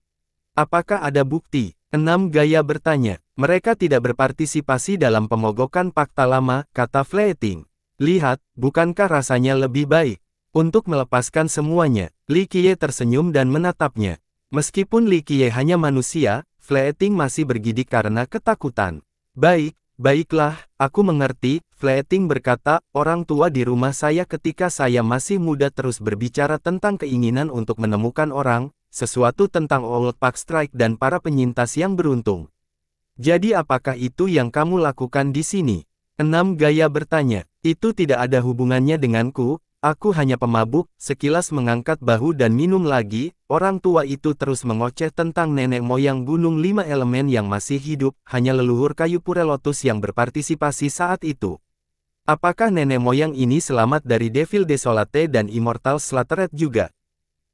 Apakah ada bukti? 6 gaya bertanya. Mereka tidak berpartisipasi dalam pemogokan Pakta Lama, kata Fleeting. Lihat, bukankah rasanya lebih baik untuk melepaskan semuanya? Li Qiye tersenyum dan menatapnya. Meskipun Li Qiye hanya manusia, Fleeting masih bergidik karena ketakutan. Baiklah, aku mengerti, Fleeting berkata, orang tua di rumah saya ketika saya masih muda terus berbicara tentang keinginan untuk menemukan orang, sesuatu tentang Old Pack Strike dan para penyintas yang beruntung. Jadi apakah itu yang kamu lakukan di sini? 6 gaya bertanya. Itu tidak ada hubungannya denganku, aku hanya pemabuk, sekilas mengangkat bahu dan minum lagi, orang tua itu terus mengoceh tentang nenek moyang Gunung 5 Elemen yang masih hidup, hanya leluhur kayu pure lotus yang berpartisipasi saat itu. Apakah nenek moyang ini selamat dari Devil Desolate dan Immortal Slaughtered juga?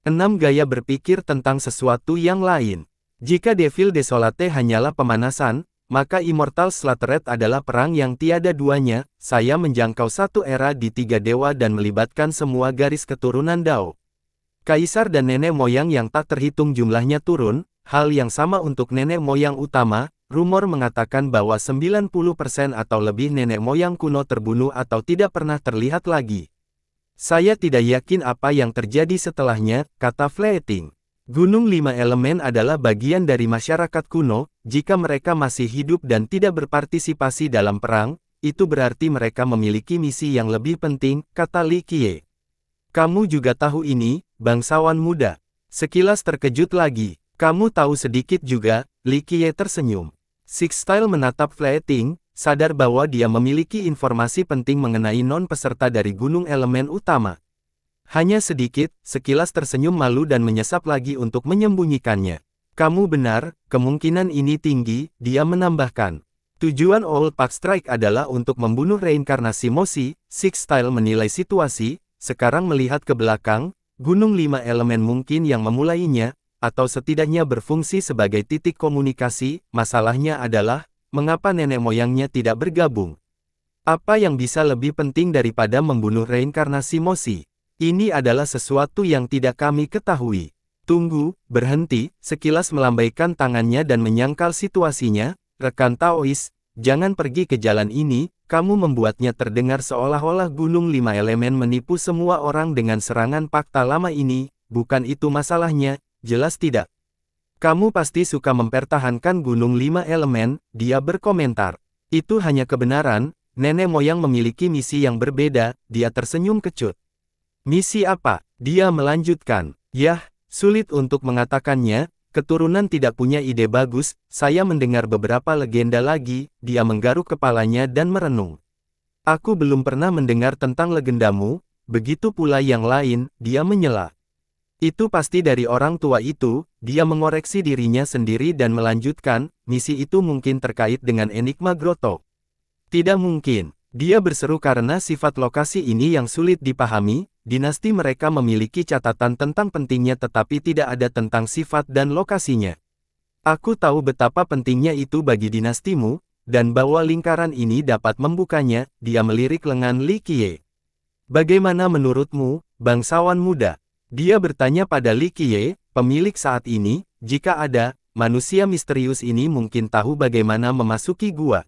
6 gaya berpikir tentang sesuatu yang lain. Jika Devil Desolate hanyalah pemanasan, maka Immortal Slaughtered adalah perang yang tiada duanya. Saya menjangkau satu era di 3 dewa dan melibatkan semua garis keturunan Dao. Kaisar dan nenek moyang yang tak terhitung jumlahnya turun, hal yang sama untuk nenek moyang utama. Rumor mengatakan bahwa 90% atau lebih nenek moyang kuno terbunuh atau tidak pernah terlihat lagi. Saya tidak yakin apa yang terjadi setelahnya, kata Fleeting. Gunung 5 Elemen adalah bagian dari masyarakat kuno, jika mereka masih hidup dan tidak berpartisipasi dalam perang, itu berarti mereka memiliki misi yang lebih penting, kata Li Qiye. Kamu juga tahu ini, bangsawan muda. Sekilas terkejut lagi. Kamu tahu sedikit juga, Li Qiye tersenyum. Six Style menatap Fleeting, sadar bahwa dia memiliki informasi penting mengenai non-peserta dari Gunung Elemen Utama. Hanya sedikit, sekilas tersenyum malu dan menyesap lagi untuk menyembunyikannya. Kamu benar, kemungkinan ini tinggi, dia menambahkan. Tujuan Old Pack Strike adalah untuk membunuh reinkarnasi Moshi. Six Style menilai situasi, sekarang melihat ke belakang, Gunung 5 Elemen mungkin yang memulainya, atau setidaknya berfungsi sebagai titik komunikasi. Masalahnya adalah, mengapa nenek moyangnya tidak bergabung? Apa yang bisa lebih penting daripada membunuh reinkarnasi Moshi? Ini adalah sesuatu yang tidak kami ketahui. Tunggu, berhenti, sekilas melambaikan tangannya dan menyangkal situasinya, rekan Taois, jangan pergi ke jalan ini, kamu membuatnya terdengar seolah-olah Gunung 5 Elemen menipu semua orang dengan serangan Pakta Lama ini, bukan itu masalahnya, jelas tidak. Kamu pasti suka mempertahankan Gunung 5 Elemen, dia berkomentar. Itu hanya kebenaran, nenek moyang memiliki misi yang berbeda, dia tersenyum kecut. Misi apa? Dia melanjutkan. Yah, sulit untuk mengatakannya, Keturunan tidak punya ide bagus, saya mendengar beberapa legenda lagi, dia menggaruk kepalanya dan merenung. Aku belum pernah mendengar tentang legendamu, begitu pula yang lain, dia menyela. Itu pasti dari orang tua itu, dia mengoreksi dirinya sendiri dan melanjutkan, misi itu mungkin terkait dengan enigma Grotto. Tidak mungkin, dia berseru karena sifat lokasi ini yang sulit dipahami, dinasti mereka memiliki catatan tentang pentingnya tetapi tidak ada tentang sifat dan lokasinya. Aku tahu betapa pentingnya itu bagi dinastimu, dan bahwa lingkaran ini dapat membukanya, dia melirik lengan Li Qiye. Bagaimana menurutmu, bangsawan muda? Dia bertanya pada Li Qiye, pemilik saat ini, jika ada, manusia misterius ini mungkin tahu bagaimana memasuki gua.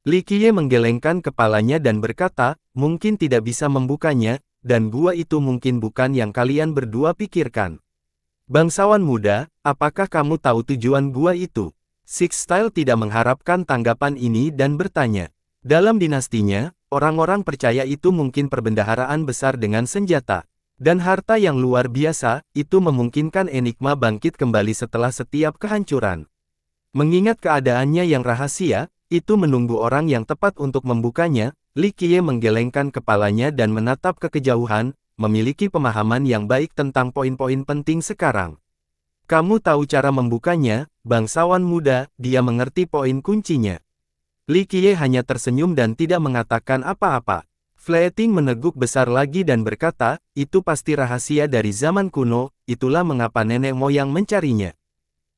Li Qiye menggelengkan kepalanya dan berkata, mungkin tidak bisa membukanya, dan gua itu mungkin bukan yang kalian berdua pikirkan. Bangsawan muda, apakah kamu tahu tujuan gua itu? Six Style tidak mengharapkan tanggapan ini dan bertanya. Dalam dinastinya, orang-orang percaya itu mungkin perbendaharaan besar dengan senjata. Dan harta yang luar biasa, itu memungkinkan enigma bangkit kembali setelah setiap kehancuran. Mengingat keadaannya yang rahasia, itu menunggu orang yang tepat untuk membukanya. Li Qiye menggelengkan kepalanya dan menatap ke kejauhan, memiliki pemahaman yang baik tentang poin-poin penting sekarang. Kamu tahu cara membukanya, bangsawan muda, dia mengerti poin kuncinya. Li Qiye hanya tersenyum dan tidak mengatakan apa-apa. Fleeting meneguk besar lagi dan berkata, itu pasti rahasia dari zaman kuno, itulah mengapa nenek moyang mencarinya.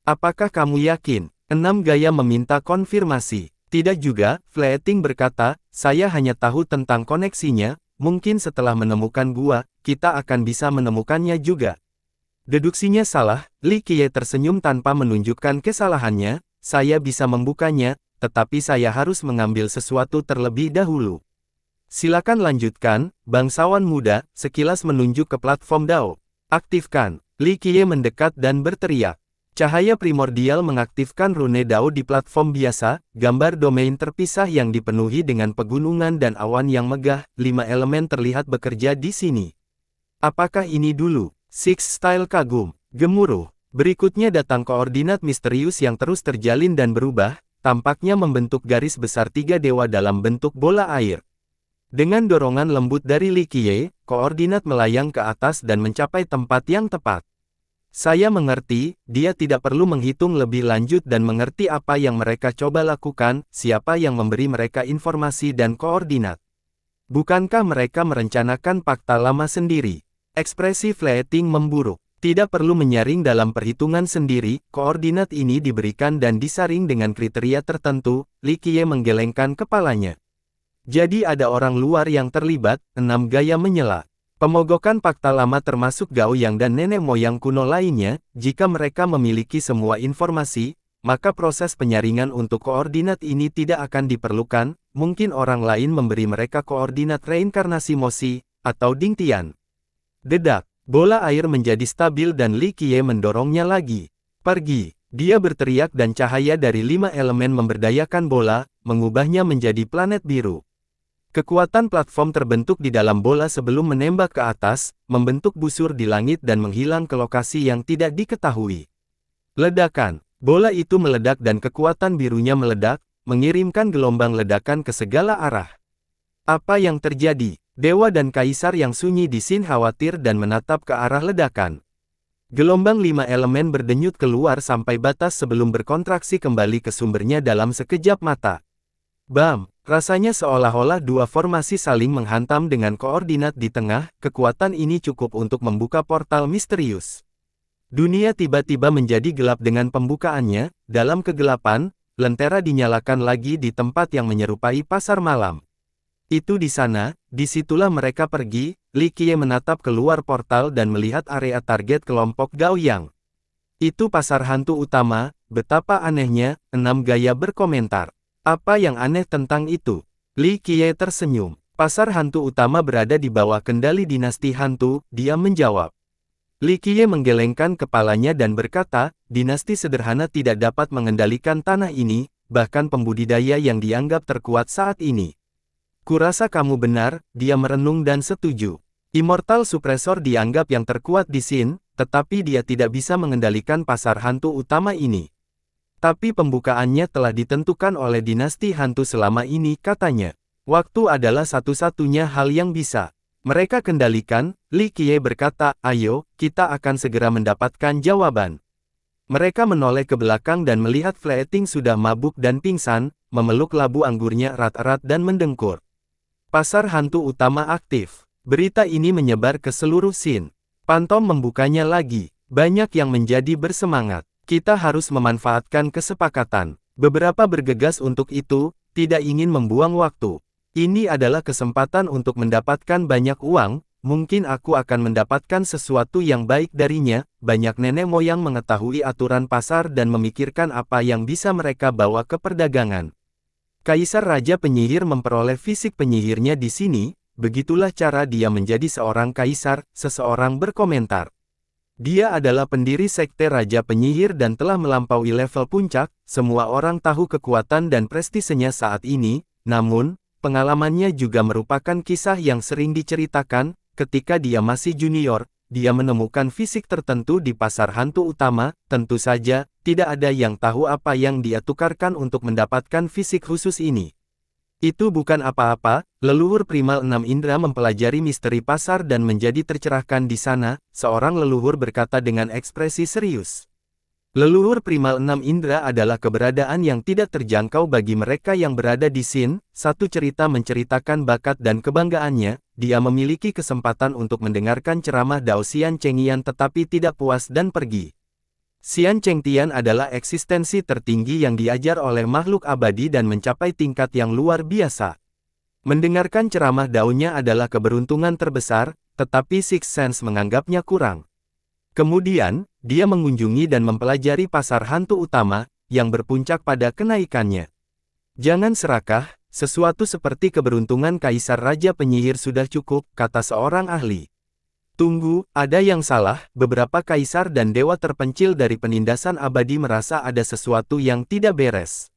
Apakah kamu yakin? Enam Gaya meminta konfirmasi. Tidak juga, Fleeting berkata, saya hanya tahu tentang koneksinya, mungkin setelah menemukan gua, kita akan bisa menemukannya juga. Deduksinya salah, Li Qiye tersenyum tanpa menunjukkan kesalahannya, saya bisa membukanya, tetapi saya harus mengambil sesuatu terlebih dahulu. Silakan lanjutkan, bangsawan muda, sekilas menunjuk ke platform Dao. Aktifkan. Li Qiye mendekat dan berteriak. Cahaya primordial mengaktifkan rune Dao di platform biasa, gambar domain terpisah yang dipenuhi dengan pegunungan dan awan yang megah, 5 elemen terlihat bekerja di sini. Apakah ini dulu? Six Style kagum, gemuruh. Berikutnya datang koordinat misterius yang terus terjalin dan berubah, tampaknya membentuk garis besar 3 dewa dalam bentuk bola air. Dengan dorongan lembut dari Li Qiye, koordinat melayang ke atas dan mencapai tempat yang tepat. Saya mengerti, dia tidak perlu menghitung lebih lanjut dan mengerti apa yang mereka coba lakukan, siapa yang memberi mereka informasi dan koordinat. Bukankah mereka merencanakan fakta lama sendiri? Ekspresi Fleeting memburuk. Tidak perlu menyaring dalam perhitungan sendiri, koordinat ini diberikan dan disaring dengan kriteria tertentu, Li Qiye menggelengkan kepalanya. Jadi ada orang luar yang terlibat, Enam Gaya menyela. Pemogokan fakta lama termasuk Gao Yang dan nenek moyang kuno lainnya, jika mereka memiliki semua informasi, maka proses penyaringan untuk koordinat ini tidak akan diperlukan, mungkin orang lain memberi mereka koordinat reinkarnasi Moshi, atau Dingtian. Dedak, bola air menjadi stabil dan Li Qiye mendorongnya lagi. Pergi, dia berteriak dan cahaya dari 5 elemen memberdayakan bola, mengubahnya menjadi planet biru. Kekuatan platform terbentuk di dalam bola sebelum menembak ke atas, membentuk busur di langit dan menghilang ke lokasi yang tidak diketahui. Ledakan, bola itu meledak dan kekuatan birunya meledak, mengirimkan gelombang ledakan ke segala arah. Apa yang terjadi? Dewa dan kaisar yang sunyi di Sin khawatir dan menatap ke arah ledakan. Gelombang 5 elemen berdenyut keluar sampai batas sebelum berkontraksi kembali ke sumbernya dalam sekejap mata. Bam! Rasanya seolah-olah dua formasi saling menghantam dengan koordinat di tengah, kekuatan ini cukup untuk membuka portal misterius. Dunia tiba-tiba menjadi gelap dengan pembukaannya, dalam kegelapan, lentera dinyalakan lagi di tempat yang menyerupai pasar malam. Itu di sana, disitulah mereka pergi, Li Qiye menatap keluar portal dan melihat area target kelompok Gao Yang. Itu pasar hantu utama, betapa anehnya, Enam Gaya berkomentar. Apa yang aneh tentang itu? Li Qiye tersenyum. Pasar hantu utama berada di bawah kendali dinasti hantu, dia menjawab. Li Qiye menggelengkan kepalanya dan berkata, dinasti sederhana tidak dapat mengendalikan tanah ini, bahkan pembudidaya yang dianggap terkuat saat ini. Kurasa kamu benar, dia merenung dan setuju. Immortal Suppressor dianggap yang terkuat di Sin, tetapi dia tidak bisa mengendalikan pasar hantu utama ini. Tapi pembukaannya telah ditentukan oleh dinasti hantu selama ini, katanya. Waktu adalah satu-satunya hal yang bisa mereka kendalikan, Li Qiye berkata, ayo, kita akan segera mendapatkan jawaban. Mereka menoleh ke belakang dan melihat Fleeting sudah mabuk dan pingsan, memeluk labu anggurnya erat-erat dan mendengkur. Pasar hantu utama aktif. Berita ini menyebar ke seluruh Xin. Pantom membukanya lagi. Banyak yang menjadi bersemangat. Kita harus memanfaatkan kesepakatan. Beberapa bergegas untuk itu, tidak ingin membuang waktu. Ini adalah kesempatan untuk mendapatkan banyak uang, mungkin aku akan mendapatkan sesuatu yang baik darinya. Banyak nenek moyang mengetahui aturan pasar dan memikirkan apa yang bisa mereka bawa ke perdagangan. Kaisar Raja Penyihir memperoleh fisik penyihirnya di sini, begitulah cara dia menjadi seorang kaisar, seseorang berkomentar. Dia adalah pendiri sekte Raja Penyihir dan telah melampaui level puncak, semua orang tahu kekuatan dan prestisenya saat ini, namun, pengalamannya juga merupakan kisah yang sering diceritakan, ketika dia masih junior, dia menemukan fisik tertentu di pasar hantu utama, tentu saja, tidak ada yang tahu apa yang dia tukarkan untuk mendapatkan fisik khusus ini. Itu bukan apa-apa, leluhur primal 6 indera mempelajari misteri pasar dan menjadi tercerahkan di sana, seorang leluhur berkata dengan ekspresi serius. Leluhur primal 6 indera adalah keberadaan yang tidak terjangkau bagi mereka yang berada di Xin. Satu cerita menceritakan bakat dan kebanggaannya, dia memiliki kesempatan untuk mendengarkan ceramah Dao Xian Chengtian tetapi tidak puas dan pergi. Xian Chengtian adalah eksistensi tertinggi yang diajar oleh makhluk abadi dan mencapai tingkat yang luar biasa. Mendengarkan ceramah Dao-nya adalah keberuntungan terbesar, tetapi Sixth Sense menganggapnya kurang. Kemudian, dia mengunjungi dan mempelajari pasar hantu utama, yang berpuncak pada kenaikannya. Jangan serakah, sesuatu seperti keberuntungan Kaisar Raja Penyihir sudah cukup, kata seorang ahli. Tunggu, ada yang salah, beberapa kaisar dan dewa terpencil dari penindasan abadi merasa ada sesuatu yang tidak beres.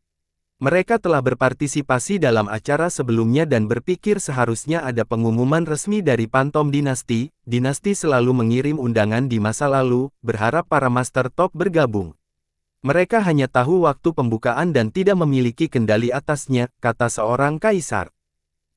Mereka telah berpartisipasi dalam acara sebelumnya dan berpikir seharusnya ada pengumuman resmi dari Pantom Dinasti. Dinasti selalu mengirim undangan di masa lalu, berharap para Master Top bergabung. Mereka hanya tahu waktu pembukaan dan tidak memiliki kendali atasnya, kata seorang kaisar.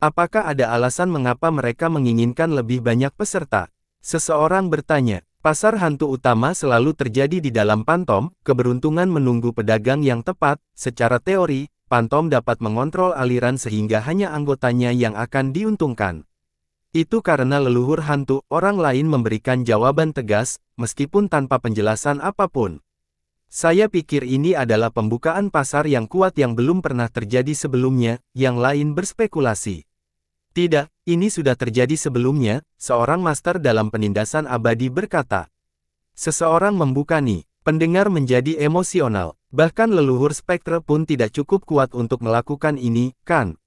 Apakah ada alasan mengapa mereka menginginkan lebih banyak peserta? Seseorang bertanya. Pasar hantu utama selalu terjadi di dalam Pantom, keberuntungan menunggu pedagang yang tepat. Secara teori, Pantom dapat mengontrol aliran sehingga hanya anggotanya yang akan diuntungkan. Itu karena leluhur hantu, orang lain memberikan jawaban tegas, meskipun tanpa penjelasan apapun. Saya pikir ini adalah pembukaan pasar yang kuat yang belum pernah terjadi sebelumnya, yang lain berspekulasi. Tidak, ini sudah terjadi sebelumnya, seorang master dalam penindasan abadi berkata. Seseorang membuka nih, pendengar menjadi emosional, bahkan leluhur spektre pun tidak cukup kuat untuk melakukan ini, kan?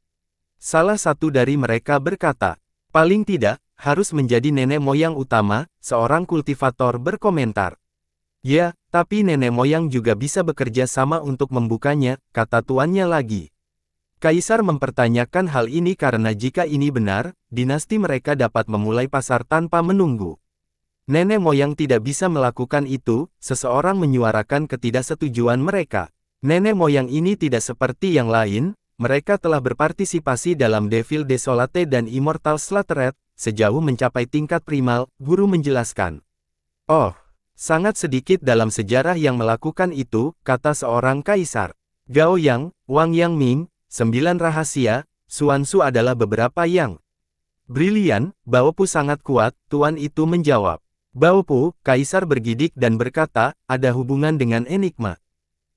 Salah satu dari mereka berkata, paling tidak, harus menjadi nenek moyang utama, seorang kultivator berkomentar. Ya, tapi nenek moyang juga bisa bekerja sama untuk membukanya, kata tuannya lagi. Kaisar mempertanyakan hal ini karena jika ini benar, dinasti mereka dapat memulai pasar tanpa menunggu. Nenek moyang tidak bisa melakukan itu, seseorang menyuarakan ketidaksetujuan mereka. Nenek moyang ini tidak seperti yang lain, mereka telah berpartisipasi dalam Devil Desolate dan Immortal Slaughtered, sejauh mencapai tingkat primal, guru menjelaskan. Oh, sangat sedikit dalam sejarah yang melakukan itu, kata seorang kaisar. Gao Yang, Wang Yangming, 9 rahasia, Xuanzu adalah beberapa yang brilian. Baopu sangat kuat, tuan itu menjawab. Baopu, kaisar bergidik dan berkata, ada hubungan dengan enigma.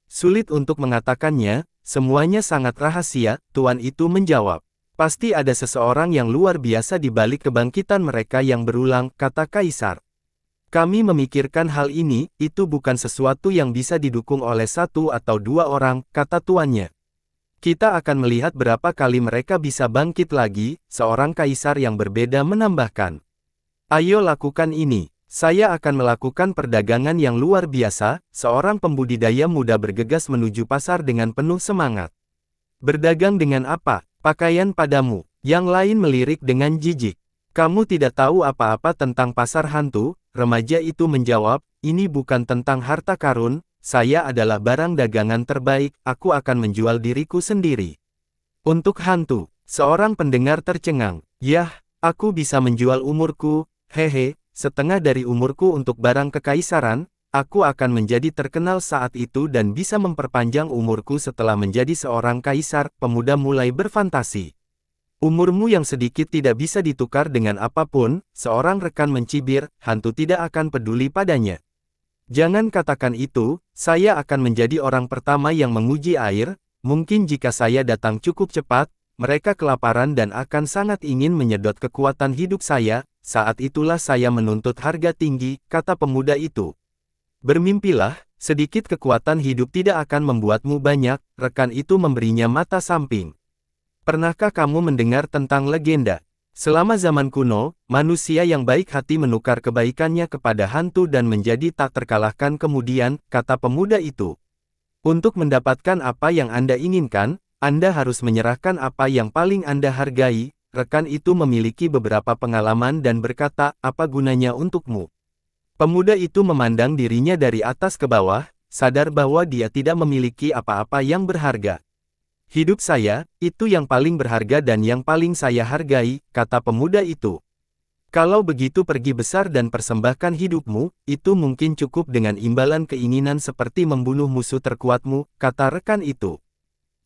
Sulit untuk mengatakannya, semuanya sangat rahasia, tuan itu menjawab. Pasti ada seseorang yang luar biasa di balik kebangkitan mereka yang berulang, kata kaisar. Kami memikirkan hal ini, itu bukan sesuatu yang bisa didukung oleh satu atau dua orang, kata tuannya. Kita akan melihat berapa kali mereka bisa bangkit lagi, seorang kaisar yang berbeda menambahkan. Ayo lakukan ini. Saya akan melakukan perdagangan yang luar biasa, seorang pembudidaya muda bergegas menuju pasar dengan penuh semangat. Berdagang dengan apa? Pakaian padamu. Yang lain melirik dengan jijik. Kamu tidak tahu apa-apa tentang pasar hantu, remaja itu menjawab, ini bukan tentang harta karun, saya adalah barang dagangan terbaik, aku akan menjual diriku sendiri. Untuk hantu, seorang pendengar tercengang, yah, aku bisa menjual umurku, hehe, setengah dari umurku untuk barang kekaisaran, aku akan menjadi terkenal saat itu dan bisa memperpanjang umurku setelah menjadi seorang kaisar. Pemuda mulai berfantasi. Umurmu yang sedikit tidak bisa ditukar dengan apapun, seorang rekan mencibir, hantu tidak akan peduli padanya. Jangan katakan itu, saya akan menjadi orang pertama yang menguji air, mungkin jika saya datang cukup cepat, mereka kelaparan dan akan sangat ingin menyedot kekuatan hidup saya, saat itulah saya menuntut harga tinggi, kata pemuda itu. Bermimpilah, sedikit kekuatan hidup tidak akan membuatmu banyak, rekan itu memberinya mata samping. Pernahkah kamu mendengar tentang legenda? Selama zaman kuno, manusia yang baik hati menukar kebaikannya kepada hantu dan menjadi tak terkalahkan kemudian, kata pemuda itu. Untuk mendapatkan apa yang Anda inginkan, Anda harus menyerahkan apa yang paling Anda hargai. Rekan itu memiliki beberapa pengalaman dan berkata, apa gunanya untukmu? Pemuda itu memandang dirinya dari atas ke bawah, sadar bahwa dia tidak memiliki apa-apa yang berharga. Hidup saya, itu yang paling berharga dan yang paling saya hargai, kata pemuda itu. Kalau begitu pergi besar dan persembahkan hidupmu, itu mungkin cukup dengan imbalan keinginan seperti membunuh musuh terkuatmu, kata rekan itu.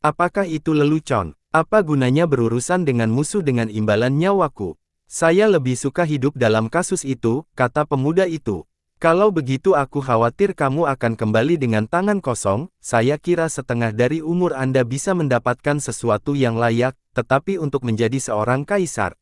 Apakah itu lelucon? Apa gunanya berurusan dengan musuh dengan imbalan nyawaku? Saya lebih suka hidup dalam kasus itu, kata pemuda itu. Kalau begitu aku khawatir kamu akan kembali dengan tangan kosong, saya kira setengah dari umur Anda bisa mendapatkan sesuatu yang layak, tetapi untuk menjadi seorang kaisar.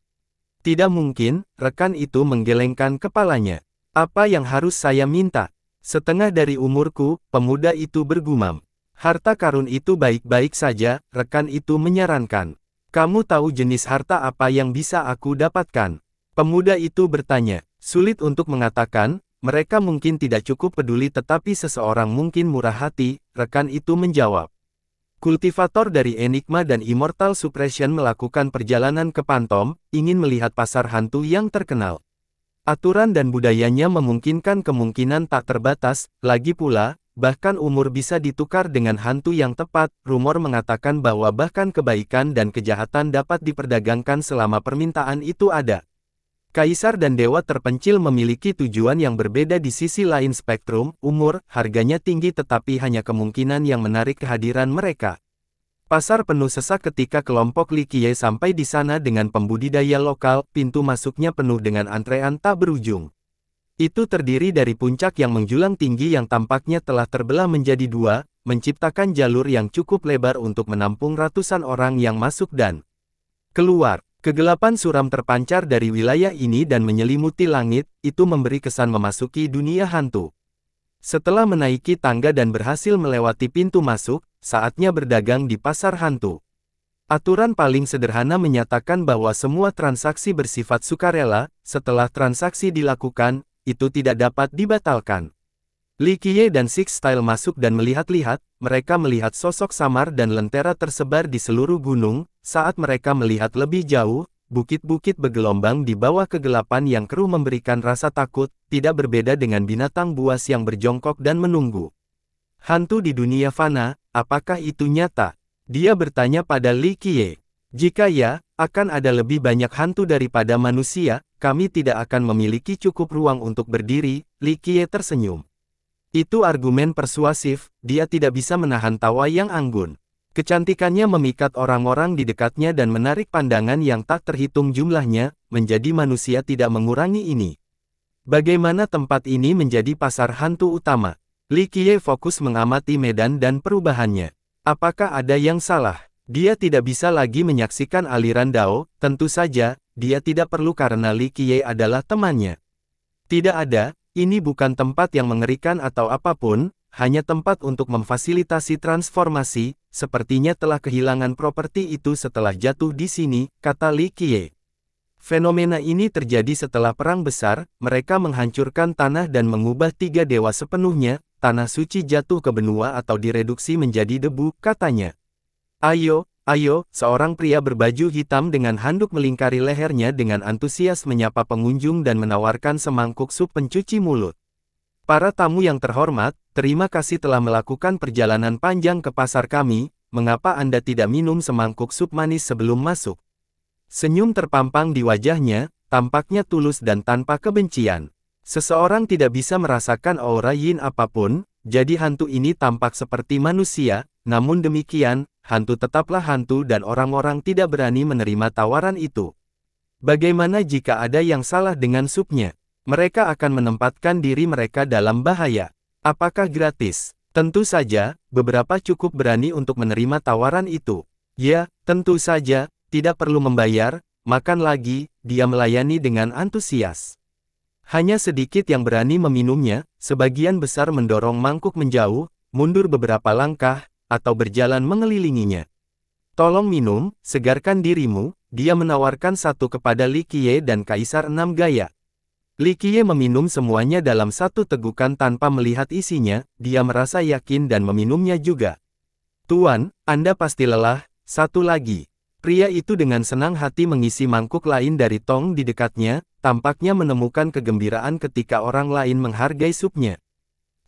Tidak mungkin, rekan itu menggelengkan kepalanya. Apa yang harus saya minta? Setengah dari umurku, pemuda itu bergumam. Harta karun itu baik-baik saja, rekan itu menyarankan. Kamu tahu jenis harta apa yang bisa aku dapatkan? Pemuda itu bertanya. Sulit untuk mengatakan. Mereka mungkin tidak cukup peduli tetapi seseorang mungkin murah hati, rekan itu menjawab. Kultivator dari Enigma dan Immortal Suppression melakukan perjalanan ke Pantom, ingin melihat pasar hantu yang terkenal. Aturan dan budayanya memungkinkan kemungkinan tak terbatas, lagi pula, bahkan umur bisa ditukar dengan hantu yang tepat, rumor mengatakan bahwa bahkan kebaikan dan kejahatan dapat diperdagangkan selama permintaan itu ada. Kaisar dan dewa terpencil memiliki tujuan yang berbeda di sisi lain spektrum, umur, harganya tinggi tetapi hanya kemungkinan yang menarik kehadiran mereka. Pasar penuh sesak ketika kelompok Likie sampai di sana dengan pembudidaya lokal, pintu masuknya penuh dengan antrean tak berujung. Itu terdiri dari puncak yang menjulang tinggi yang tampaknya telah terbelah menjadi dua, menciptakan jalur yang cukup lebar untuk menampung ratusan orang yang masuk dan keluar. Kegelapan suram terpancar dari wilayah ini dan menyelimuti langit, itu memberi kesan memasuki dunia hantu. Setelah menaiki tangga dan berhasil melewati pintu masuk, saatnya berdagang di pasar hantu. Aturan paling sederhana menyatakan bahwa semua transaksi bersifat sukarela, setelah transaksi dilakukan, itu tidak dapat dibatalkan. Likie dan Six Style masuk dan melihat-lihat, mereka melihat sosok samar dan lentera tersebar di seluruh gunung. Saat mereka melihat lebih jauh, bukit-bukit bergelombang di bawah kegelapan yang keruh memberikan rasa takut, tidak berbeda dengan binatang buas yang berjongkok dan menunggu. Hantu di dunia fana, apakah itu nyata? Dia bertanya pada Likie. Jika ya, akan ada lebih banyak hantu daripada manusia, kami tidak akan memiliki cukup ruang untuk berdiri, Likie tersenyum. Itu argumen persuasif, dia tidak bisa menahan tawa yang anggun. Kecantikannya memikat orang-orang di dekatnya dan menarik pandangan yang tak terhitung jumlahnya, menjadi manusia tidak mengurangi ini. Bagaimana tempat ini menjadi pasar hantu utama? Likie fokus mengamati medan dan perubahannya. Apakah ada yang salah? Dia tidak bisa lagi menyaksikan aliran Dao, tentu saja, dia tidak perlu karena Likie adalah temannya. Tidak ada, ini bukan tempat yang mengerikan atau apapun, hanya tempat untuk memfasilitasi transformasi, sepertinya telah kehilangan properti itu setelah jatuh di sini, kata Likie. Fenomena ini terjadi setelah perang besar, mereka menghancurkan tanah dan mengubah 3 dewa sepenuhnya, tanah suci jatuh ke benua atau direduksi menjadi debu, katanya. Ayo, Ayo, seorang pria berbaju hitam dengan handuk melingkari lehernya dengan antusias menyapa pengunjung dan menawarkan semangkuk sup pencuci mulut. Para tamu yang terhormat, terima kasih telah melakukan perjalanan panjang ke pasar kami. Mengapa Anda tidak minum semangkuk sup manis sebelum masuk? Senyum terpampang di wajahnya, tampaknya tulus dan tanpa kebencian. Seseorang tidak bisa merasakan aura yin apapun, jadi hantu ini tampak seperti manusia, namun demikian, hantu tetaplah hantu dan orang-orang tidak berani menerima tawaran itu. Bagaimana jika ada yang salah dengan supnya? Mereka akan menempatkan diri mereka dalam bahaya. Apakah gratis? Tentu saja, beberapa cukup berani untuk menerima tawaran itu. Ya, tentu saja, tidak perlu membayar, makan lagi, dia melayani dengan antusias. Hanya sedikit yang berani meminumnya, sebagian besar mendorong mangkuk menjauh, mundur beberapa langkah, atau berjalan mengelilinginya. Tolong minum, segarkan dirimu, dia menawarkan satu kepada Li Qiye dan Kaisar Enam Gaya. Li Qiye meminum semuanya dalam satu tegukan tanpa melihat isinya, dia merasa yakin dan meminumnya juga. Tuan, Anda pasti lelah, satu lagi. Pria itu dengan senang hati mengisi mangkuk lain dari tong di dekatnya, tampaknya menemukan kegembiraan ketika orang lain menghargai supnya.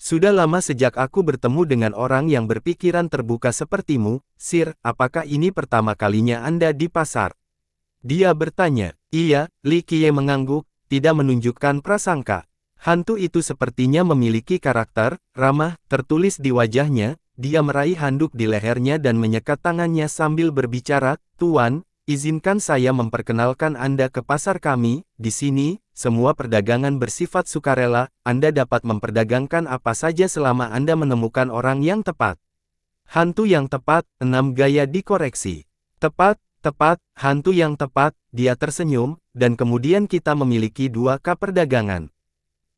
Sudah lama sejak aku bertemu dengan orang yang berpikiran terbuka sepertimu, Sir, apakah ini pertama kalinya Anda di pasar? Dia bertanya. Iya, Li Qiye mengangguk, tidak menunjukkan prasangka. Hantu itu sepertinya memiliki karakter, ramah, tertulis di wajahnya. Dia meraih handuk di lehernya dan menyekat tangannya sambil berbicara, Tuan, izinkan saya memperkenalkan Anda ke pasar kami. Di sini, semua perdagangan bersifat sukarela, Anda dapat memperdagangkan apa saja selama Anda menemukan orang yang tepat. Hantu yang tepat, Enam Gaya dikoreksi. Tepat, hantu yang tepat, dia tersenyum, dan kemudian kita memiliki 2K perdagangan.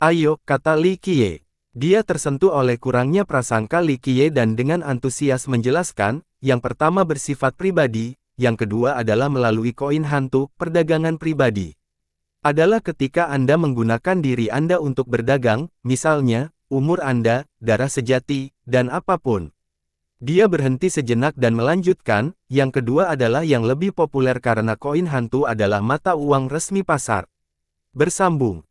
Ayo, kata Li Qiye. Dia tersentuh oleh kurangnya prasangka Li Qiye dan dengan antusias menjelaskan, yang pertama bersifat pribadi, yang kedua adalah melalui koin hantu, perdagangan pribadi. Adalah ketika Anda menggunakan diri Anda untuk berdagang, misalnya, umur Anda, darah sejati, dan apapun. Dia berhenti sejenak dan melanjutkan, yang kedua adalah yang lebih populer karena koin hantu adalah mata uang resmi pasar. Bersambung.